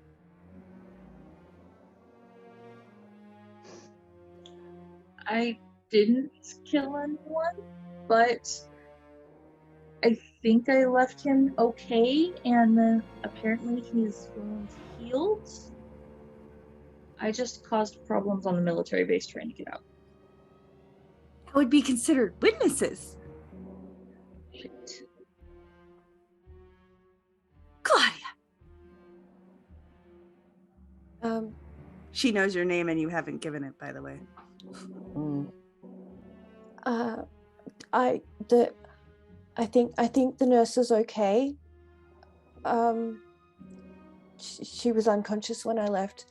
Speaker 3: I didn't kill anyone, but I think I left him okay, and then apparently his wounds healed. I just caused problems on the military base trying to get out.
Speaker 8: That would be considered witnesses.
Speaker 3: Shit.
Speaker 8: Claudia.
Speaker 4: She
Speaker 8: She knows your name and you haven't given it, by the way.
Speaker 4: I think the nurse is okay. She was unconscious when I left.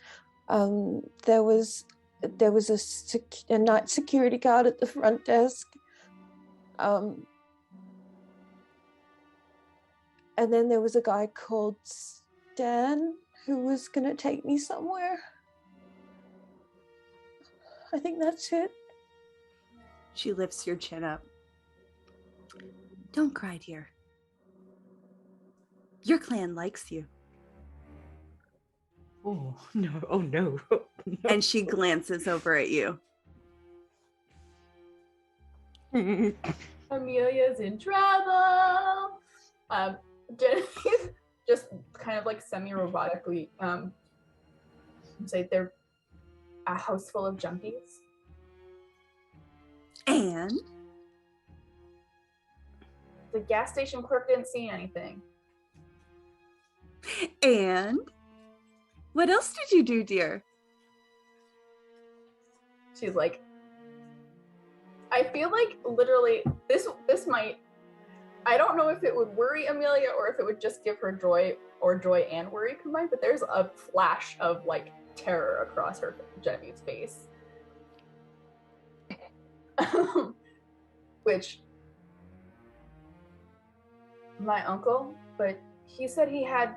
Speaker 4: There was a night security guard at the front desk. And then there was a guy called Stan who was gonna take me somewhere. I think that's it.
Speaker 8: She lifts your chin up. Don't cry, dear. Your clan likes you.
Speaker 5: Oh no! Oh no! No.
Speaker 8: And she glances over at you.
Speaker 2: Amelia's in trouble. Genevieve just kind of like semi-robotically say they're a house full of junkies.
Speaker 8: And
Speaker 2: The gas station clerk didn't see anything.
Speaker 8: what else did you do, dear?
Speaker 2: She's like, I feel like literally this might, I don't know if it would worry Amelia or if it would just give her joy or joy and worry combined, but there's a flash of like terror across her Genevieve's face. Which my uncle, but he said he had,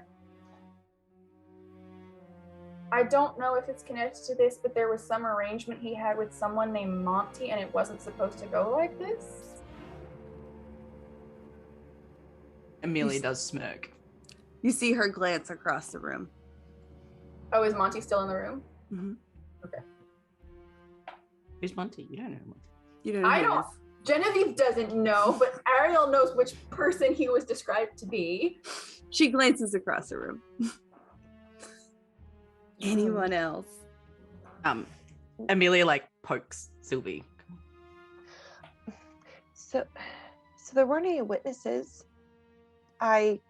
Speaker 2: I don't know if it's connected to this, but there was some arrangement he had with someone named Monty and it wasn't supposed to go like this.
Speaker 5: Amelia does smirk.
Speaker 8: You see her glance across the room.
Speaker 2: Oh, is Monty still in the room?
Speaker 8: Mm-hmm.
Speaker 2: Okay.
Speaker 5: Who's Monty? You don't know Monty.
Speaker 8: You don't know
Speaker 2: I
Speaker 8: who it
Speaker 2: don't.
Speaker 8: is.
Speaker 2: Genevieve doesn't know, but Arielle knows which person he was described to be.
Speaker 8: She glances across the room. Anyone else?
Speaker 5: Amelia like pokes Sylvie.
Speaker 6: So there weren't any witnesses.
Speaker 8: Right.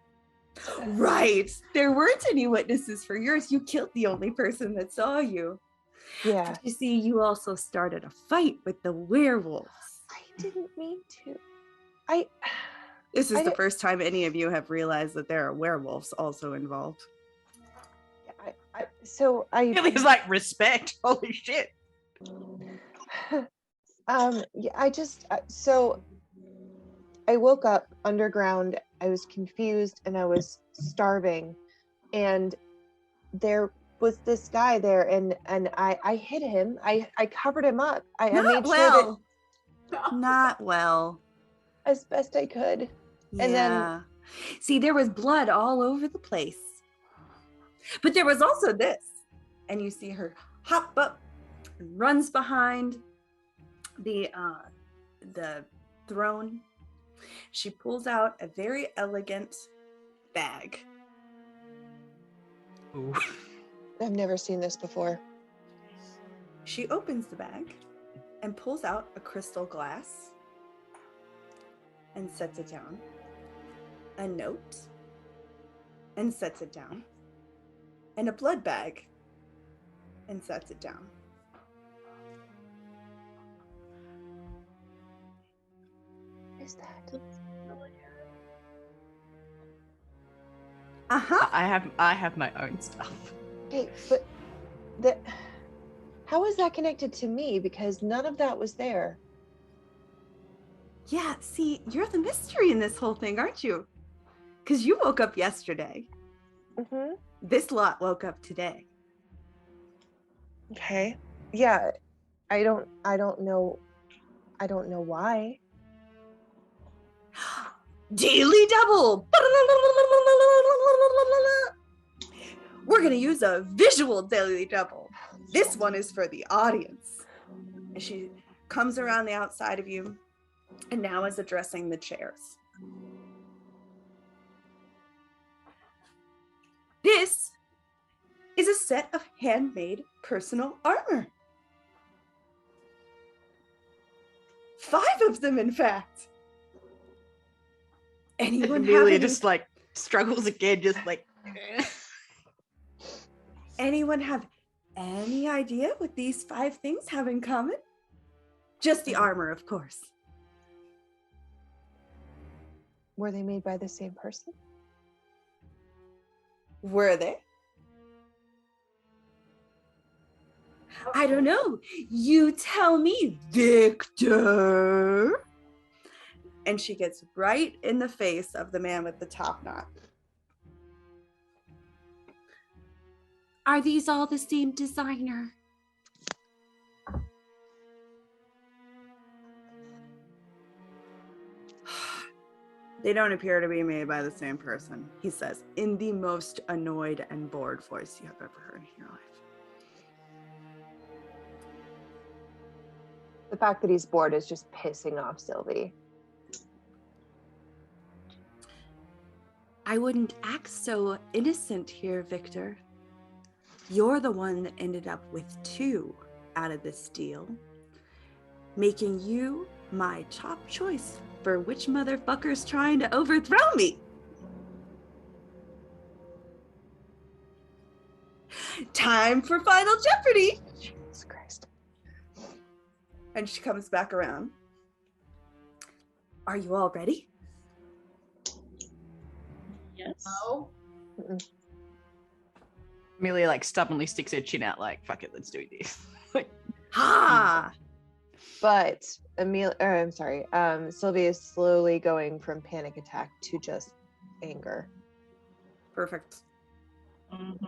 Speaker 8: There weren't any witnesses for yours. You killed the only person that saw you.
Speaker 6: Yeah.
Speaker 8: You see, you also started a fight with the werewolves.
Speaker 6: I didn't mean to.
Speaker 8: This is
Speaker 6: I
Speaker 8: the
Speaker 6: di-
Speaker 8: first time any of you have realized that there are werewolves also involved.
Speaker 5: Amelia's like, respect. Holy shit.
Speaker 6: So I woke up underground. I was confused and I was starving, and there was this guy there, and I hid him. I covered him up. I made sure that
Speaker 8: Not well.
Speaker 6: as best I could. And then
Speaker 8: see, there was blood all over the place. But there was also this. And you see her hop up and runs behind the throne. She pulls out a very elegant bag.
Speaker 5: Ooh.
Speaker 6: I've never seen this before.
Speaker 8: She opens the bag and pulls out a crystal glass and sets it down. A note and sets it down. And a blood bag and sets it down.
Speaker 6: What is that?
Speaker 8: Uh-huh.
Speaker 5: I have my own stuff.
Speaker 6: Hey, but how is that connected to me? Because none of that was there.
Speaker 8: Yeah, see, you're the mystery in this whole thing, aren't you? Because you woke up yesterday.
Speaker 6: Mm-hmm.
Speaker 8: This lot woke up today.
Speaker 6: Okay. Yeah. I don't know why.
Speaker 8: Daily double. We're gonna use a visual daily double. This one is for the audience. And she comes around the outside of you and now is addressing the chairs. This is a set of handmade personal armor. 5 of them, in fact. Anyone
Speaker 5: Amelia
Speaker 8: have
Speaker 5: just like struggles again, just like.
Speaker 8: Anyone have any idea what these 5 things have in common? Just the armor, of course.
Speaker 6: Were they made by the same person?
Speaker 8: Were they? I don't know. You tell me, Victor. And she gets right in the face of the man with the top knot. Are these all the same designer? They don't appear to be made by the same person, he says, in the most annoyed and bored voice you have ever heard in your life.
Speaker 6: The fact that he's bored is just pissing off Sylvie.
Speaker 8: I wouldn't act so innocent here, Victor. You're the one that ended up with 2 out of this deal, making you my top choice for which motherfucker's trying to overthrow me. Time for Final Jeopardy.
Speaker 6: Jesus Christ.
Speaker 8: And she comes back around. Are you all ready?
Speaker 3: Yes.
Speaker 2: No.
Speaker 5: Amelia like stubbornly sticks her chin out, like, fuck it, let's do this.
Speaker 8: Ha!
Speaker 6: But Sylvie is slowly going from panic attack to just anger.
Speaker 8: Perfect.
Speaker 3: Mm-hmm.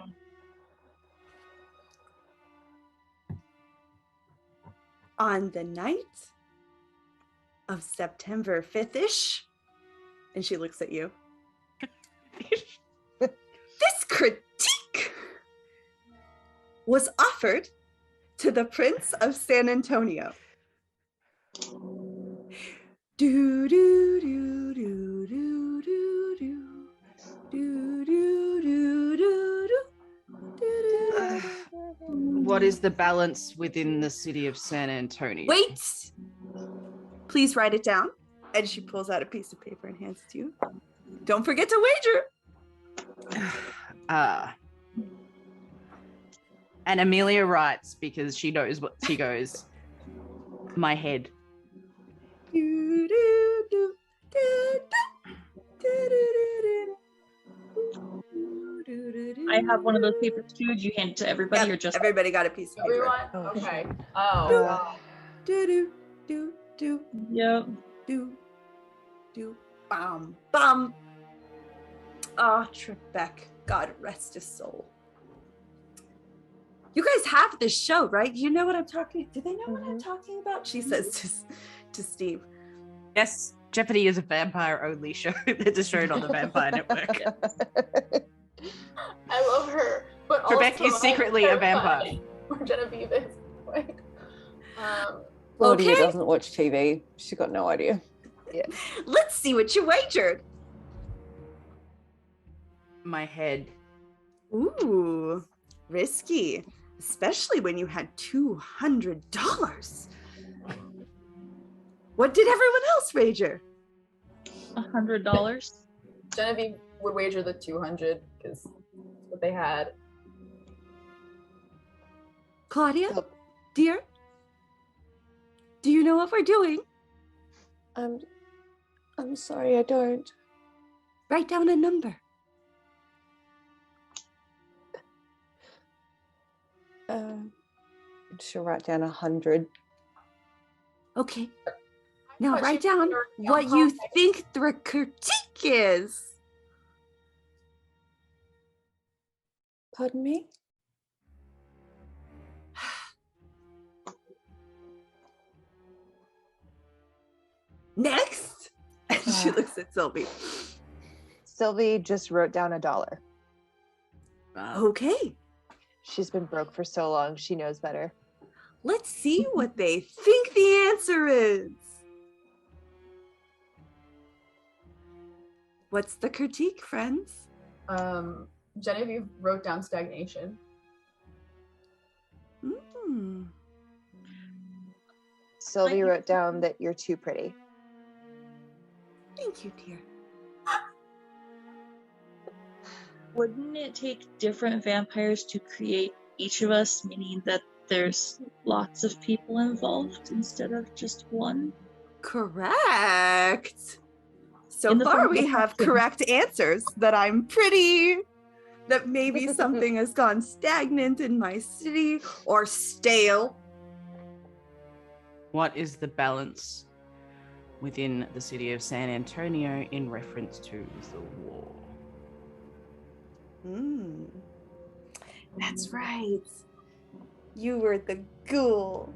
Speaker 8: On the night of September 5th-ish, and she looks at you. This critique was offered to the Prince of San Antonio. Do do do do do do do do do do do.
Speaker 5: What is the balance within the city of San Antonio?
Speaker 8: Wait! Please write it down. And she pulls out a piece of paper and hands it to you. Don't forget to wager.
Speaker 5: And Amelia writes because she knows what she goes. My head.
Speaker 8: Do, do, do, do, do, do, do, do, do.
Speaker 3: I have one of those papers too. Do you hand it to everybody or just
Speaker 8: everybody got a piece of paper.
Speaker 2: Everyone?
Speaker 6: Oh,
Speaker 2: Okay.
Speaker 6: shit.
Speaker 2: Oh.
Speaker 8: Do do do do
Speaker 3: Yep.
Speaker 8: do do bam bam. Oh, Trebek, God rest his soul. You guys have this show, right? You know what I'm talking. Do they know what I'm talking about? She says to Steve.
Speaker 5: Yes, Jeopardy is a vampire-only show that is shown on the Vampire Network.
Speaker 2: I love her, but
Speaker 5: Trebek
Speaker 2: also
Speaker 5: is secretly a vampire.
Speaker 2: Or Genevieve is. Like,
Speaker 4: Claudia
Speaker 8: Okay.
Speaker 4: doesn't watch TV. She got no idea.
Speaker 6: Yeah.
Speaker 8: Let's see what you wagered.
Speaker 5: My head.
Speaker 8: Ooh, risky, especially when you had $200. What did everyone else wager?
Speaker 3: $100.
Speaker 2: Genevieve would wager the 200 because what they had.
Speaker 8: Claudia,
Speaker 6: Oh.
Speaker 8: dear, do you know what we're doing?
Speaker 4: I'm sorry, I don't.
Speaker 8: Write down a number.
Speaker 4: She'll write down 100.
Speaker 8: Okay. Now
Speaker 2: But
Speaker 8: write
Speaker 2: she-
Speaker 8: down
Speaker 2: you're
Speaker 8: what you
Speaker 2: young.
Speaker 8: think the critique is.
Speaker 4: Pardon me?
Speaker 8: Next. And she looks at Sylvie.
Speaker 6: Sylvie just wrote down $1.
Speaker 8: Okay.
Speaker 6: She's been broke for so long, she knows better.
Speaker 8: Let's see what they think the answer is. What's the critique, friends?
Speaker 2: Genevieve wrote down stagnation.
Speaker 6: Sylvie wrote down that you're too pretty.
Speaker 8: Thank you, dear.
Speaker 3: Wouldn't it take different vampires to create each of us, meaning that there's lots of people involved instead of just one?
Speaker 8: Correct. So
Speaker 3: In the
Speaker 8: far,
Speaker 3: form of
Speaker 8: we
Speaker 3: a
Speaker 8: have
Speaker 3: question.
Speaker 8: correct answers that I'm pretty, that maybe something has gone stagnant in my city or stale.
Speaker 5: What is the balance within the city of San Antonio in reference to the war?
Speaker 8: That's right. You were the ghoul.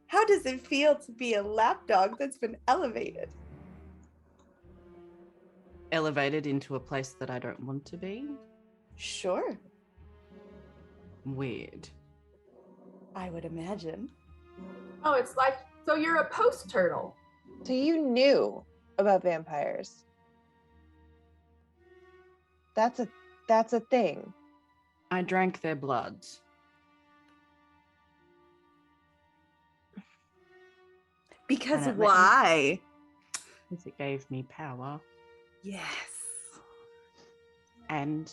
Speaker 8: How does it feel to be a lapdog that's been elevated?
Speaker 5: Elevated into a place that I don't want to be?
Speaker 8: Sure,
Speaker 5: Weird.
Speaker 8: I would imagine.
Speaker 2: Oh, it's like, so you're a post turtle.
Speaker 6: So you knew about vampires. That's a thing.
Speaker 5: I drank their blood.
Speaker 8: Because
Speaker 5: And it let me-
Speaker 8: why?
Speaker 5: Because it gave me power.
Speaker 8: Yes.
Speaker 5: And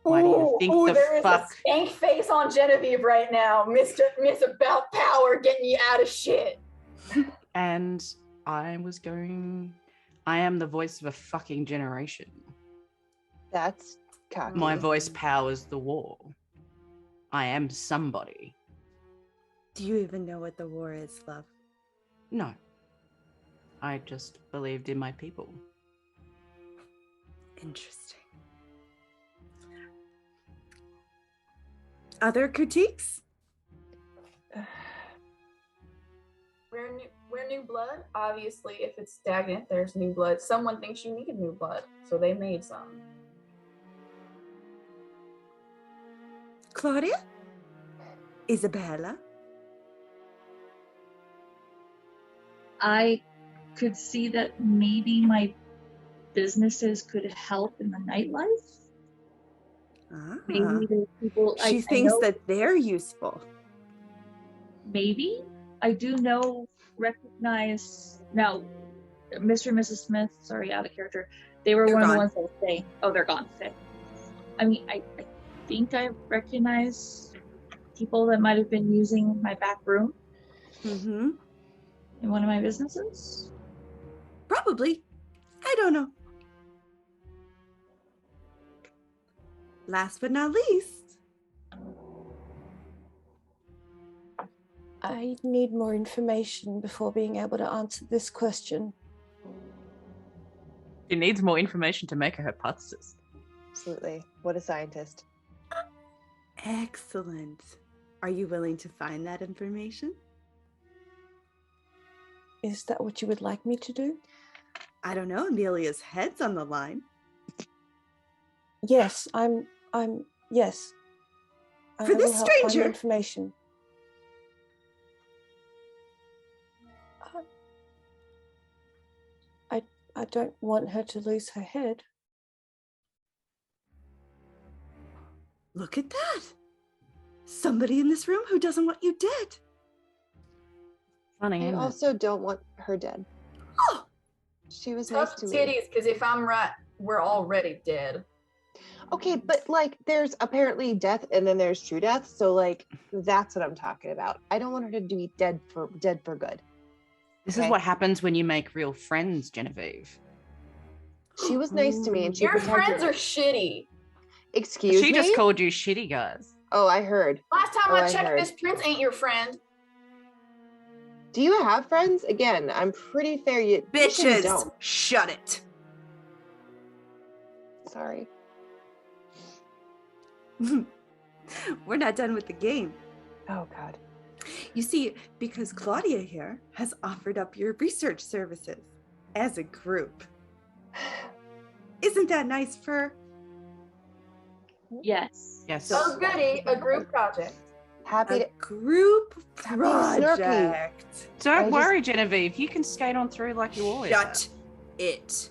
Speaker 5: why do you think the
Speaker 2: there
Speaker 5: fuck?
Speaker 2: is a stank face on Genevieve right now. Miss about power getting you out of shit.
Speaker 5: And I am the voice of a fucking generation.
Speaker 6: That's cocky.
Speaker 5: My voice powers the war. I am somebody.
Speaker 8: Do you even know what the war is, love?
Speaker 5: No. I just believed in my people.
Speaker 8: Interesting. Other critiques?
Speaker 2: We're new blood. Obviously, if it's stagnant, there's new blood. Someone thinks you need new blood, so they made some.
Speaker 8: Claudia? Isabella?
Speaker 3: I could see that maybe my businesses could help in the nightlife. Maybe there's people
Speaker 8: She thinks that they're useful.
Speaker 3: maybe I do recognize now Mr. and Mrs. Smith, sorry, out of character. They were
Speaker 8: They're
Speaker 3: one
Speaker 8: gone.
Speaker 3: of the ones that would say, oh, they're gone. Okay. I mean, I think I recognize people that might have been using my back room
Speaker 8: Mm-hmm.
Speaker 3: in one of my businesses.
Speaker 8: Probably. I don't know. Last but not least,
Speaker 4: I need more information before being able to answer this question.
Speaker 5: She needs more information to make her hypothesis.
Speaker 6: Absolutely. What a scientist.
Speaker 8: excellent. Are you willing to find that information?
Speaker 4: Is that what you would like me to do?
Speaker 8: I don't know. Amelia's head's on the line.
Speaker 4: Yes, yes.
Speaker 8: For this
Speaker 4: will help find the
Speaker 8: stranger.
Speaker 4: information. I don't want her to lose her head.
Speaker 8: Look at that. Somebody in this room who doesn't want you dead.
Speaker 5: Funny,
Speaker 6: I
Speaker 5: isn't it?
Speaker 6: also don't want her dead.
Speaker 8: Oh,
Speaker 6: She was nice
Speaker 2: Tough
Speaker 6: to me.
Speaker 2: titties, because if I'm right, we're already dead.
Speaker 6: Okay, but like there's apparently death and then there's true death. So like that's what I'm talking about. I don't want her to be dead for good.
Speaker 5: This
Speaker 6: Okay.
Speaker 5: is what happens when you make real friends, Genevieve.
Speaker 6: She was nice to me and she
Speaker 2: Your
Speaker 6: protected
Speaker 2: friends
Speaker 6: me.
Speaker 2: are shitty.
Speaker 6: Excuse
Speaker 5: She
Speaker 6: me?
Speaker 5: just called you shitty, guys.
Speaker 6: Oh, I heard.
Speaker 2: Last time
Speaker 6: Oh,
Speaker 2: I
Speaker 6: I
Speaker 2: checked,
Speaker 6: heard.
Speaker 2: this prince ain't your friend.
Speaker 6: Do you have friends? Again, I'm pretty fair. You usually
Speaker 8: bitches,
Speaker 6: don't.
Speaker 8: shut it.
Speaker 6: Sorry.
Speaker 8: We're not done with the game.
Speaker 6: Oh God.
Speaker 8: You see, because Claudia here has offered up your research services as a group. Isn't that nice for her?
Speaker 3: Yes.
Speaker 5: Yes.
Speaker 2: Oh, goody, a group project.
Speaker 6: Happy
Speaker 1: A
Speaker 6: to
Speaker 1: group
Speaker 6: Stop being snarky.
Speaker 1: project.
Speaker 5: Don't worry, Genevieve. You can skate on through like you always have.
Speaker 1: Shut it.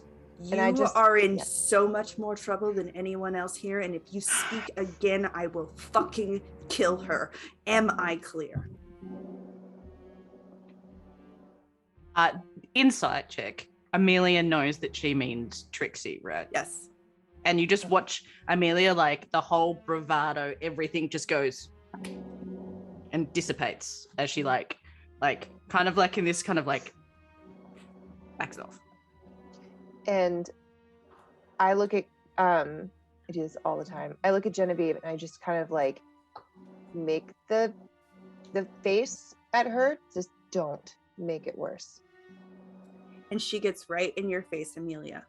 Speaker 6: And I
Speaker 1: You
Speaker 6: just-
Speaker 1: are in
Speaker 6: yeah.
Speaker 1: so much more trouble than anyone else here, and if you speak again, I will fucking kill her. Am I clear?
Speaker 5: Insight check. Amelia knows that she means Trixie, right?
Speaker 1: Yes.
Speaker 5: And you just watch Amelia, like the whole bravado, everything just goes and dissipates as she like kind of like in this kind of like backs off.
Speaker 6: And I look at I do this all the time. I look at Genevieve and I just kind of like make the face at her. Just don't make it worse.
Speaker 1: And she gets right in your face, Amelia,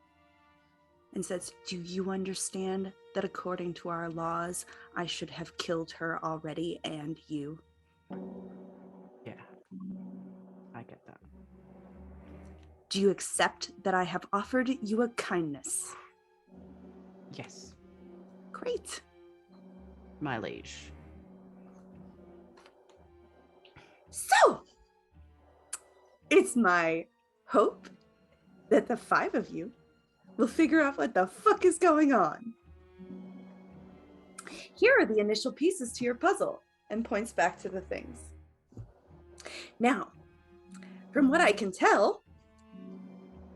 Speaker 1: and says, "Do you understand that according to our laws, I should have killed her already, and you?"
Speaker 5: Yeah. I get that.
Speaker 1: Do you accept that I have offered you a kindness?
Speaker 5: Yes,
Speaker 1: Great.
Speaker 5: my liege.
Speaker 1: So, it's my hope that the 5 of you will figure out what the fuck is going on. Here are the initial pieces to your puzzle, and points back to the things. Now, from what I can tell,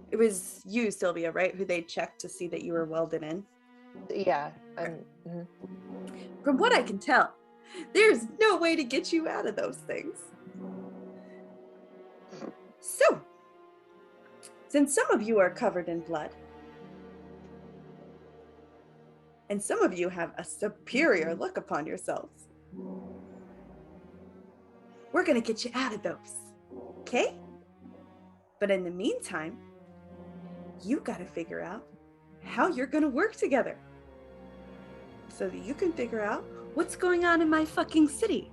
Speaker 1: it was you, Sylvia, right, who they checked to see that you were welded in.
Speaker 6: Yeah. Mhm.
Speaker 1: From what I can tell, there's no way to get you out of those things. So, since some of you are covered in blood, and some of you have a superior look upon yourselves, we're gonna get you out of those, okay? But in the meantime, you gotta figure out how you're gonna work together so that you can figure out what's going on in my fucking city.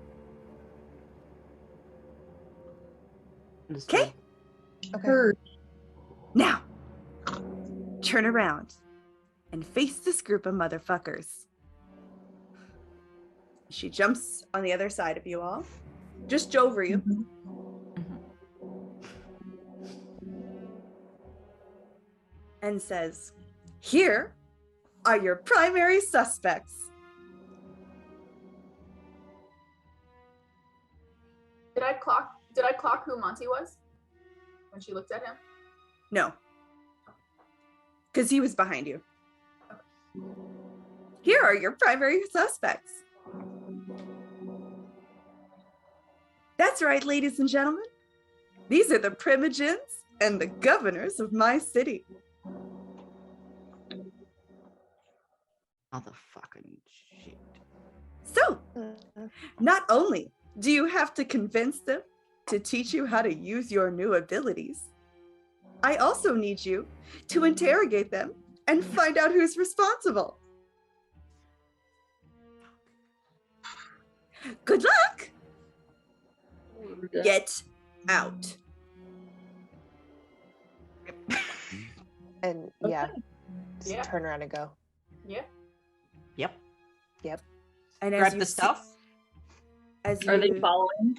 Speaker 1: Okay?
Speaker 6: Okay.
Speaker 1: Now, turn around and face this group of motherfuckers. She jumps on the other side of you all, just over you. And says, "Here are your primary suspects."
Speaker 2: Did I clock who Monty was when she looked at him?
Speaker 1: No. Because he was behind you. Here are your primary suspects. That's right, ladies and gentlemen. These are the primogens and the governors of my city.
Speaker 5: Motherfucking shit.
Speaker 1: So, not only do you have to convince them to teach you how to use your new abilities, I also need you to interrogate them and find out who's responsible. Good luck! Get out.
Speaker 6: And yeah,
Speaker 3: Okay.
Speaker 6: just
Speaker 2: Yeah.
Speaker 6: turn around and go.
Speaker 2: Yeah.
Speaker 5: Yep.
Speaker 1: And
Speaker 5: Grab
Speaker 1: you
Speaker 5: the stuff.
Speaker 1: As you,
Speaker 3: Are they following?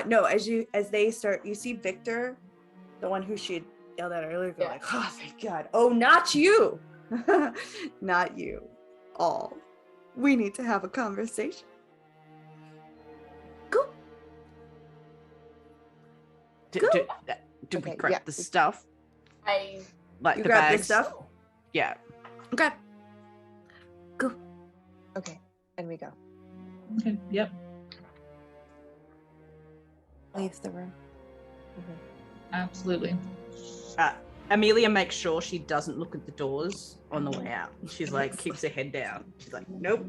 Speaker 1: No, as they start, you see Victor, the one who she had yelled at earlier, go
Speaker 2: Yeah.
Speaker 1: like, "Oh, thank God. Oh, not you. Not you. All. We need to have a conversation." Go.
Speaker 5: Do
Speaker 1: Go.
Speaker 5: we
Speaker 6: Okay,
Speaker 5: grab
Speaker 6: yeah.
Speaker 5: the stuff?
Speaker 2: I
Speaker 5: Like
Speaker 1: You
Speaker 5: the
Speaker 1: grab
Speaker 5: bags?
Speaker 1: this stuff?
Speaker 5: Yeah.
Speaker 1: Okay. Go.
Speaker 6: Okay. And we go.
Speaker 3: Okay. Yep.
Speaker 4: Leave the room.
Speaker 3: Absolutely.
Speaker 5: Amelia makes sure she doesn't look at the doors on the way out. She's like, keeps her head down. She's like, nope.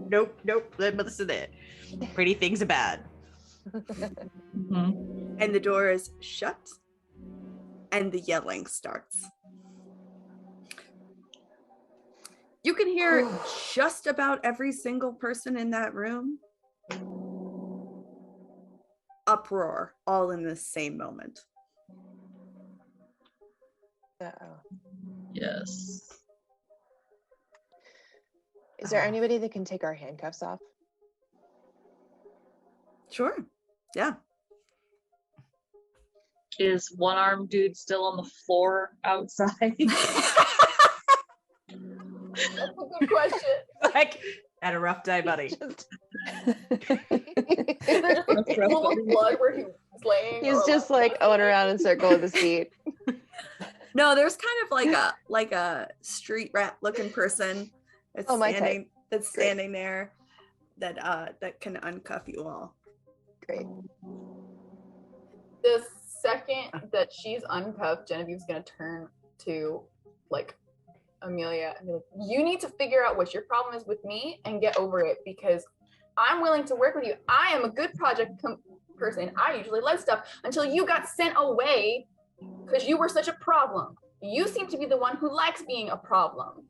Speaker 5: Listen there. Pretty things are bad.
Speaker 3: Mhm.
Speaker 1: And the door is shut, and the yelling starts. You can hear just about every single person in that room uproar all in the same moment.
Speaker 6: Uh-oh.
Speaker 3: Yes.
Speaker 6: Is there anybody that can take our handcuffs off?
Speaker 8: Sure. Yeah.
Speaker 3: Is one-armed dude still on the floor outside?
Speaker 2: That's a good question.
Speaker 5: Like, had a rough day, buddy.
Speaker 2: Is there just a pool of blood where he was laying?
Speaker 6: He's just like going around in circle with his feet.
Speaker 8: No, there's kind of like a street rat looking person that's standing there that can uncuff you all.
Speaker 6: Great.
Speaker 2: The second that she's uncuffed, Genevieve's gonna turn to like Amelia and be like, you need to figure out what your problem is with me and get over it, because I'm willing to work with you. I am a good project person. I usually led stuff until you got sent away because you were such a problem. You seem to be the one who likes being a problem.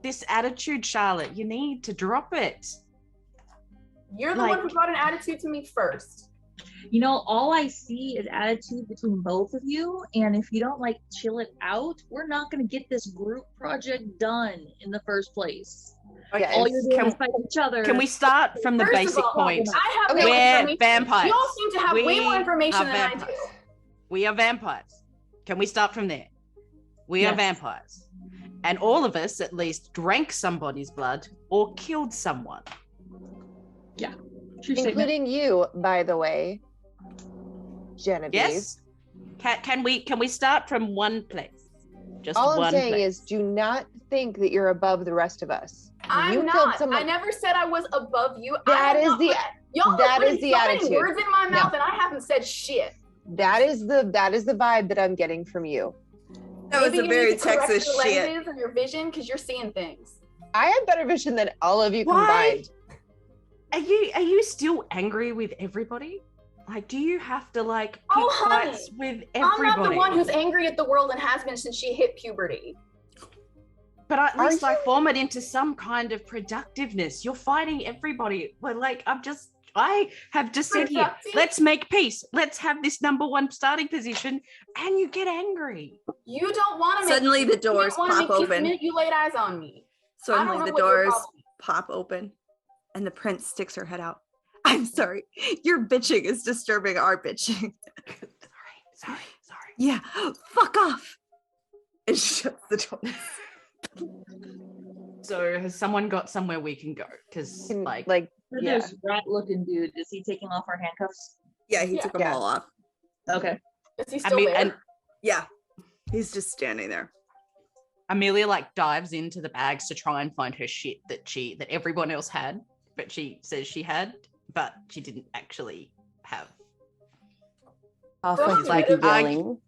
Speaker 5: This attitude, Charlotte, you need to drop it.
Speaker 2: You're the one who brought an attitude to me first.
Speaker 3: You know, all I see is attitude between both of you, and if you don't like chill it out, we're not going to get this group project done in the first place.
Speaker 6: Yeah,
Speaker 3: all you're doing is fight each other.
Speaker 5: Can we start from the
Speaker 2: First of
Speaker 5: basic
Speaker 2: all,
Speaker 5: point?
Speaker 2: I have
Speaker 5: We're
Speaker 2: no
Speaker 5: vampires.
Speaker 2: You all seem to have way more information than I do.
Speaker 5: We are vampires. Can we start from there? We are
Speaker 3: Yes.
Speaker 5: vampires. And all of us at least drank somebody's blood or killed someone.
Speaker 3: Yeah. True statement.
Speaker 6: Including you, by the way, Genevieve.
Speaker 5: Yes? Can we start from one place? Just
Speaker 6: All I'm
Speaker 5: one
Speaker 6: saying
Speaker 5: place.
Speaker 6: is, do not think that you're above the rest of us.
Speaker 2: I'm
Speaker 6: You killed
Speaker 2: not.
Speaker 6: someone-
Speaker 2: I never said I was above you.
Speaker 6: That
Speaker 2: I
Speaker 6: is
Speaker 2: have
Speaker 6: the-
Speaker 2: not put- y'all
Speaker 6: that
Speaker 2: are putting
Speaker 6: is the
Speaker 2: so many
Speaker 6: attitude.
Speaker 2: words in my
Speaker 6: No.
Speaker 2: mouth and I haven't said shit.
Speaker 6: That is the vibe that I'm getting from you.
Speaker 8: That was
Speaker 2: Maybe
Speaker 8: a
Speaker 2: you
Speaker 8: very
Speaker 2: need to correct
Speaker 8: Texas
Speaker 2: your
Speaker 8: shit.
Speaker 2: lenses or your vision because you're seeing things.
Speaker 6: I have better vision than all of you
Speaker 5: Why?
Speaker 6: combined.
Speaker 5: Are you still angry with everybody? Like, do you have to like pick
Speaker 2: Oh, honey,
Speaker 5: fights with
Speaker 2: I'm
Speaker 5: everybody?
Speaker 2: not the one who's angry at the world and has been since she hit puberty.
Speaker 5: But at
Speaker 6: Are
Speaker 5: least like
Speaker 6: you?
Speaker 5: form it into some kind of productiveness. You're fighting everybody. But like, I have just said here,
Speaker 2: Productive?
Speaker 5: let's make peace. Let's have this number one starting position, and you get angry.
Speaker 2: You don't want to make
Speaker 8: Suddenly the doors pop open.
Speaker 2: You laid eyes on me. I don't
Speaker 8: Suddenly
Speaker 2: know
Speaker 8: the
Speaker 2: what your
Speaker 8: doors
Speaker 2: problem is.
Speaker 8: pop open and the prince sticks her head out. I'm sorry. Your bitching is disturbing our bitching.
Speaker 5: Sorry.
Speaker 8: Yeah, fuck off. And she shuts the door.
Speaker 5: So has someone got somewhere we can go? Because
Speaker 6: Can,
Speaker 5: like,
Speaker 6: yeah.
Speaker 3: This rat-looking dude, is he taking off our handcuffs?
Speaker 8: Yeah, he
Speaker 2: Yeah.
Speaker 8: took them
Speaker 6: Yeah.
Speaker 8: all off.
Speaker 3: Okay.
Speaker 2: Is he still there?
Speaker 5: and
Speaker 8: Yeah, he's just standing there.
Speaker 5: Amelia like dives into the bags to try and find her shit that everyone else had, but she says she had, but she didn't actually have.
Speaker 4: Halfway
Speaker 2: From
Speaker 4: through
Speaker 5: like,
Speaker 4: the
Speaker 5: I-
Speaker 4: yelling,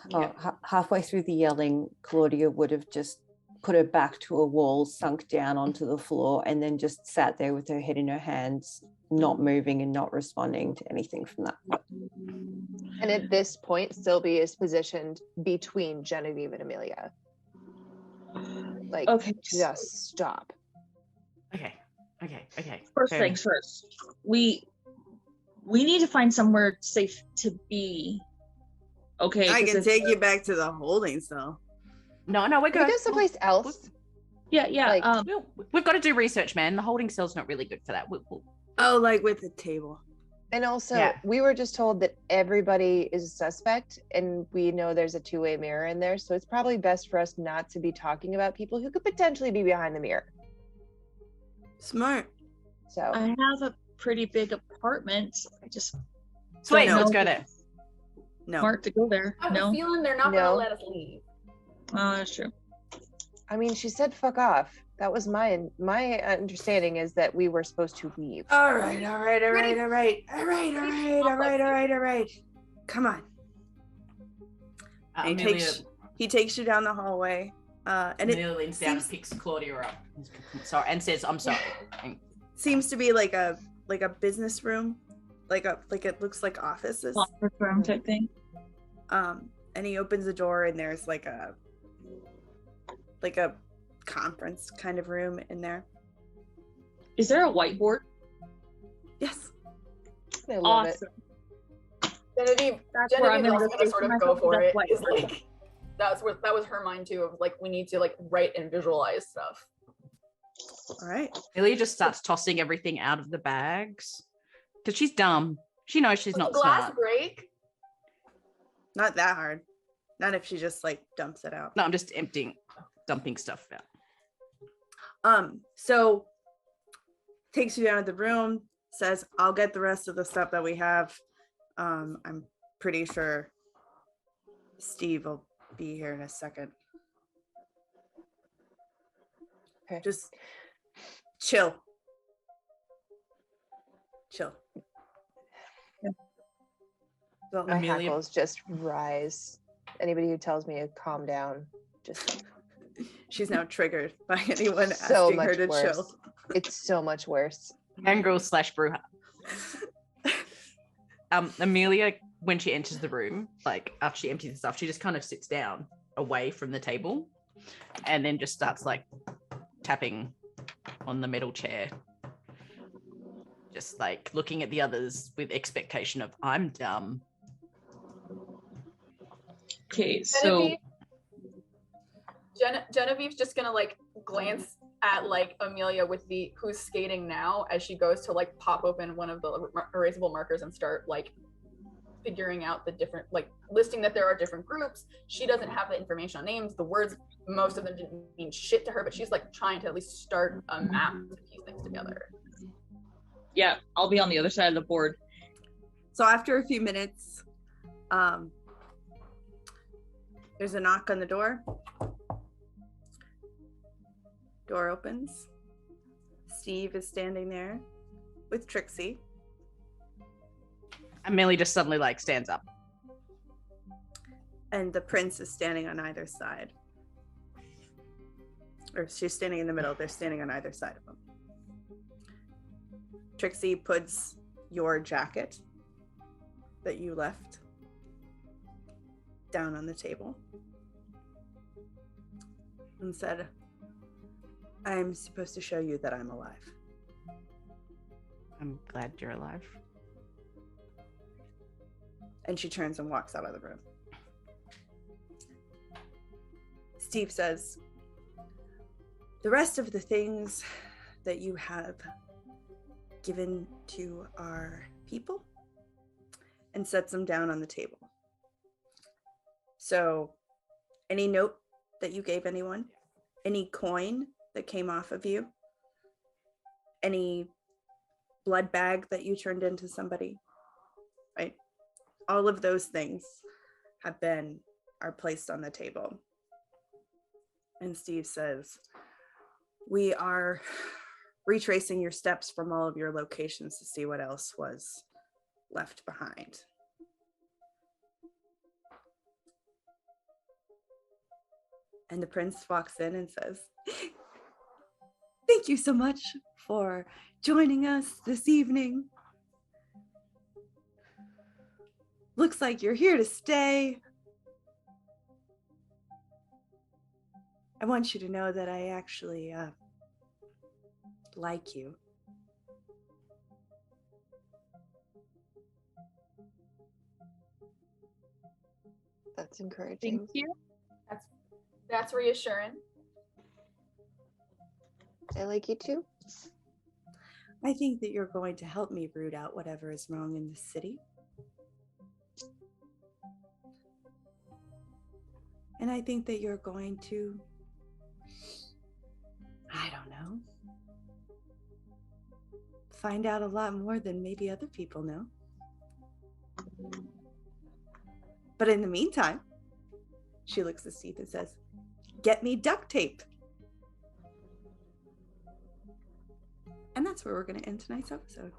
Speaker 5: Yeah.
Speaker 4: halfway through the yelling, Claudia would have just put her back to a wall, sunk down onto the floor, and then just sat there with her head in her hands, not moving and not responding to anything from that point.
Speaker 6: And at this point, Sylvie is positioned between Genevieve and Amelia. Like,
Speaker 3: Okay.
Speaker 6: just stop.
Speaker 5: Okay.
Speaker 3: First
Speaker 5: Fair
Speaker 3: things first. We need to find somewhere safe to be. Okay.
Speaker 8: I
Speaker 3: 'cause
Speaker 8: can
Speaker 3: if-
Speaker 8: take you back to the holding cell.
Speaker 5: No, we're
Speaker 6: Can we
Speaker 5: good.
Speaker 6: go someplace else?
Speaker 3: Yeah.
Speaker 6: like-
Speaker 5: We've got to do research, man. The holding cell's not really good for that.
Speaker 8: Oh, like with the table.
Speaker 6: And also,
Speaker 5: Yeah.
Speaker 6: we were just told that everybody is a suspect, and we know there's a two-way mirror in there, so it's probably best for us not to be talking about people who could potentially be behind the mirror.
Speaker 8: Smart.
Speaker 6: So,
Speaker 3: I have a pretty big apartment. I just
Speaker 5: Sweet,
Speaker 3: don't
Speaker 5: let's
Speaker 3: know
Speaker 5: go
Speaker 3: if
Speaker 5: there.
Speaker 3: it's
Speaker 8: No.
Speaker 3: Smart to go there.
Speaker 2: I have a
Speaker 3: No.
Speaker 2: feeling they're not
Speaker 6: No.
Speaker 2: going to let us leave.
Speaker 3: Oh, that's true.
Speaker 6: I mean, she said fuck off. That was my understanding, is that we were supposed to leave.
Speaker 8: All right. Come on. And he takes you down the hallway. And it
Speaker 5: Amelia leans down and
Speaker 8: seems-
Speaker 5: picks Claudia up. Sorry, and says, "I'm sorry."
Speaker 8: seems to be like a business room. Like it looks like offices.
Speaker 3: Office room type thing.
Speaker 8: And he opens the door and there's like a conference kind of room in there.
Speaker 3: Is there a whiteboard?
Speaker 8: Yes.
Speaker 6: I love it.
Speaker 3: Awesome.
Speaker 2: Genevieve
Speaker 3: That's where I'm
Speaker 2: Genevieve's
Speaker 3: gonna
Speaker 2: also going to
Speaker 3: go
Speaker 2: sort of
Speaker 3: myself
Speaker 2: go for
Speaker 3: to
Speaker 2: it.
Speaker 3: that
Speaker 2: Is
Speaker 3: whiteboard.
Speaker 2: like, that was her mind too, of like, we need to like write and visualize stuff.
Speaker 1: All right.
Speaker 5: Lily just starts tossing everything out of the bags because she's dumb. She knows she's not
Speaker 2: Glass
Speaker 5: smart.
Speaker 2: break.
Speaker 1: Not that hard. Not if she just like dumps it out.
Speaker 5: No, I'm just dumping stuff out.
Speaker 1: So takes you down to the room, says, I'll get the rest of the stuff that we have. I'm pretty sure Steve will be here in a second.
Speaker 6: Okay.
Speaker 1: Just chill.
Speaker 6: Yeah.
Speaker 1: So,
Speaker 6: My
Speaker 5: Amelia-
Speaker 6: hackles just rise. Anybody who tells me to calm down, just
Speaker 1: she's now triggered by anyone
Speaker 6: so
Speaker 1: asking
Speaker 6: much
Speaker 1: her to
Speaker 6: worse.
Speaker 1: chill.
Speaker 6: It's so much worse.
Speaker 5: Gangrel/brew. Amelia, when she enters the room, like after she empties the stuff, she just kind of sits down away from the table and then just starts like tapping on the metal chair. Just like looking at the others with expectation of, I'm dumb.
Speaker 3: Okay, so
Speaker 2: Genevieve's just gonna like glance at like Amelia with the who's skating now as she goes to like pop open one of the erasable markers and start like figuring out the different, like listing that there are different groups. She doesn't have the information on names. The words, most of them didn't mean shit to her, but she's like trying to at least start a map to piece things together.
Speaker 3: yeah, I'll be on the other side of the board.
Speaker 1: So after a few minutes, there's a knock on the door. Door opens. Steve is standing there with Trixie.
Speaker 5: Amelia just suddenly like stands up.
Speaker 1: And the prince is standing on either side. Or she's standing in the middle. They're standing on either side of them. Trixie puts your jacket that you left down on the table and said, I'm supposed to show you that I'm alive.
Speaker 5: I'm glad you're alive.
Speaker 1: And she turns and walks out of the room. Steve says, the rest of the things that you have given to our people, and sets them down on the table. So any note that you gave anyone, any coin that came off of you, any blood bag that you turned into somebody, right? All of those things are placed on the table. And Steve says, we are retracing your steps from all of your locations to see what else was left behind. And the prince walks in and says, thank you so much for joining us this evening. Looks like you're here to stay. I want you to know that I actually like you.
Speaker 6: That's encouraging.
Speaker 3: Thank you.
Speaker 2: That's reassuring.
Speaker 6: I like you too.
Speaker 1: I think that you're going to help me root out whatever is wrong in the city. And I think that you're going to, I don't know, find out a lot more than maybe other people know. But in the meantime, she looks at Steve and says, get me duct tape. And that's where we're going to end tonight's episode.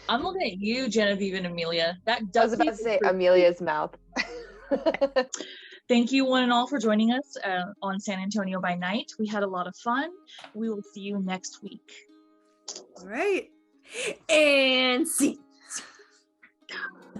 Speaker 3: I'm looking at you, Genevieve and Amelia. That
Speaker 6: I was about to say Amelia's mouth.
Speaker 3: Thank you one and all for joining us on San Antonio by Night. We had a lot of fun. We will see you next week.
Speaker 1: All right. And see.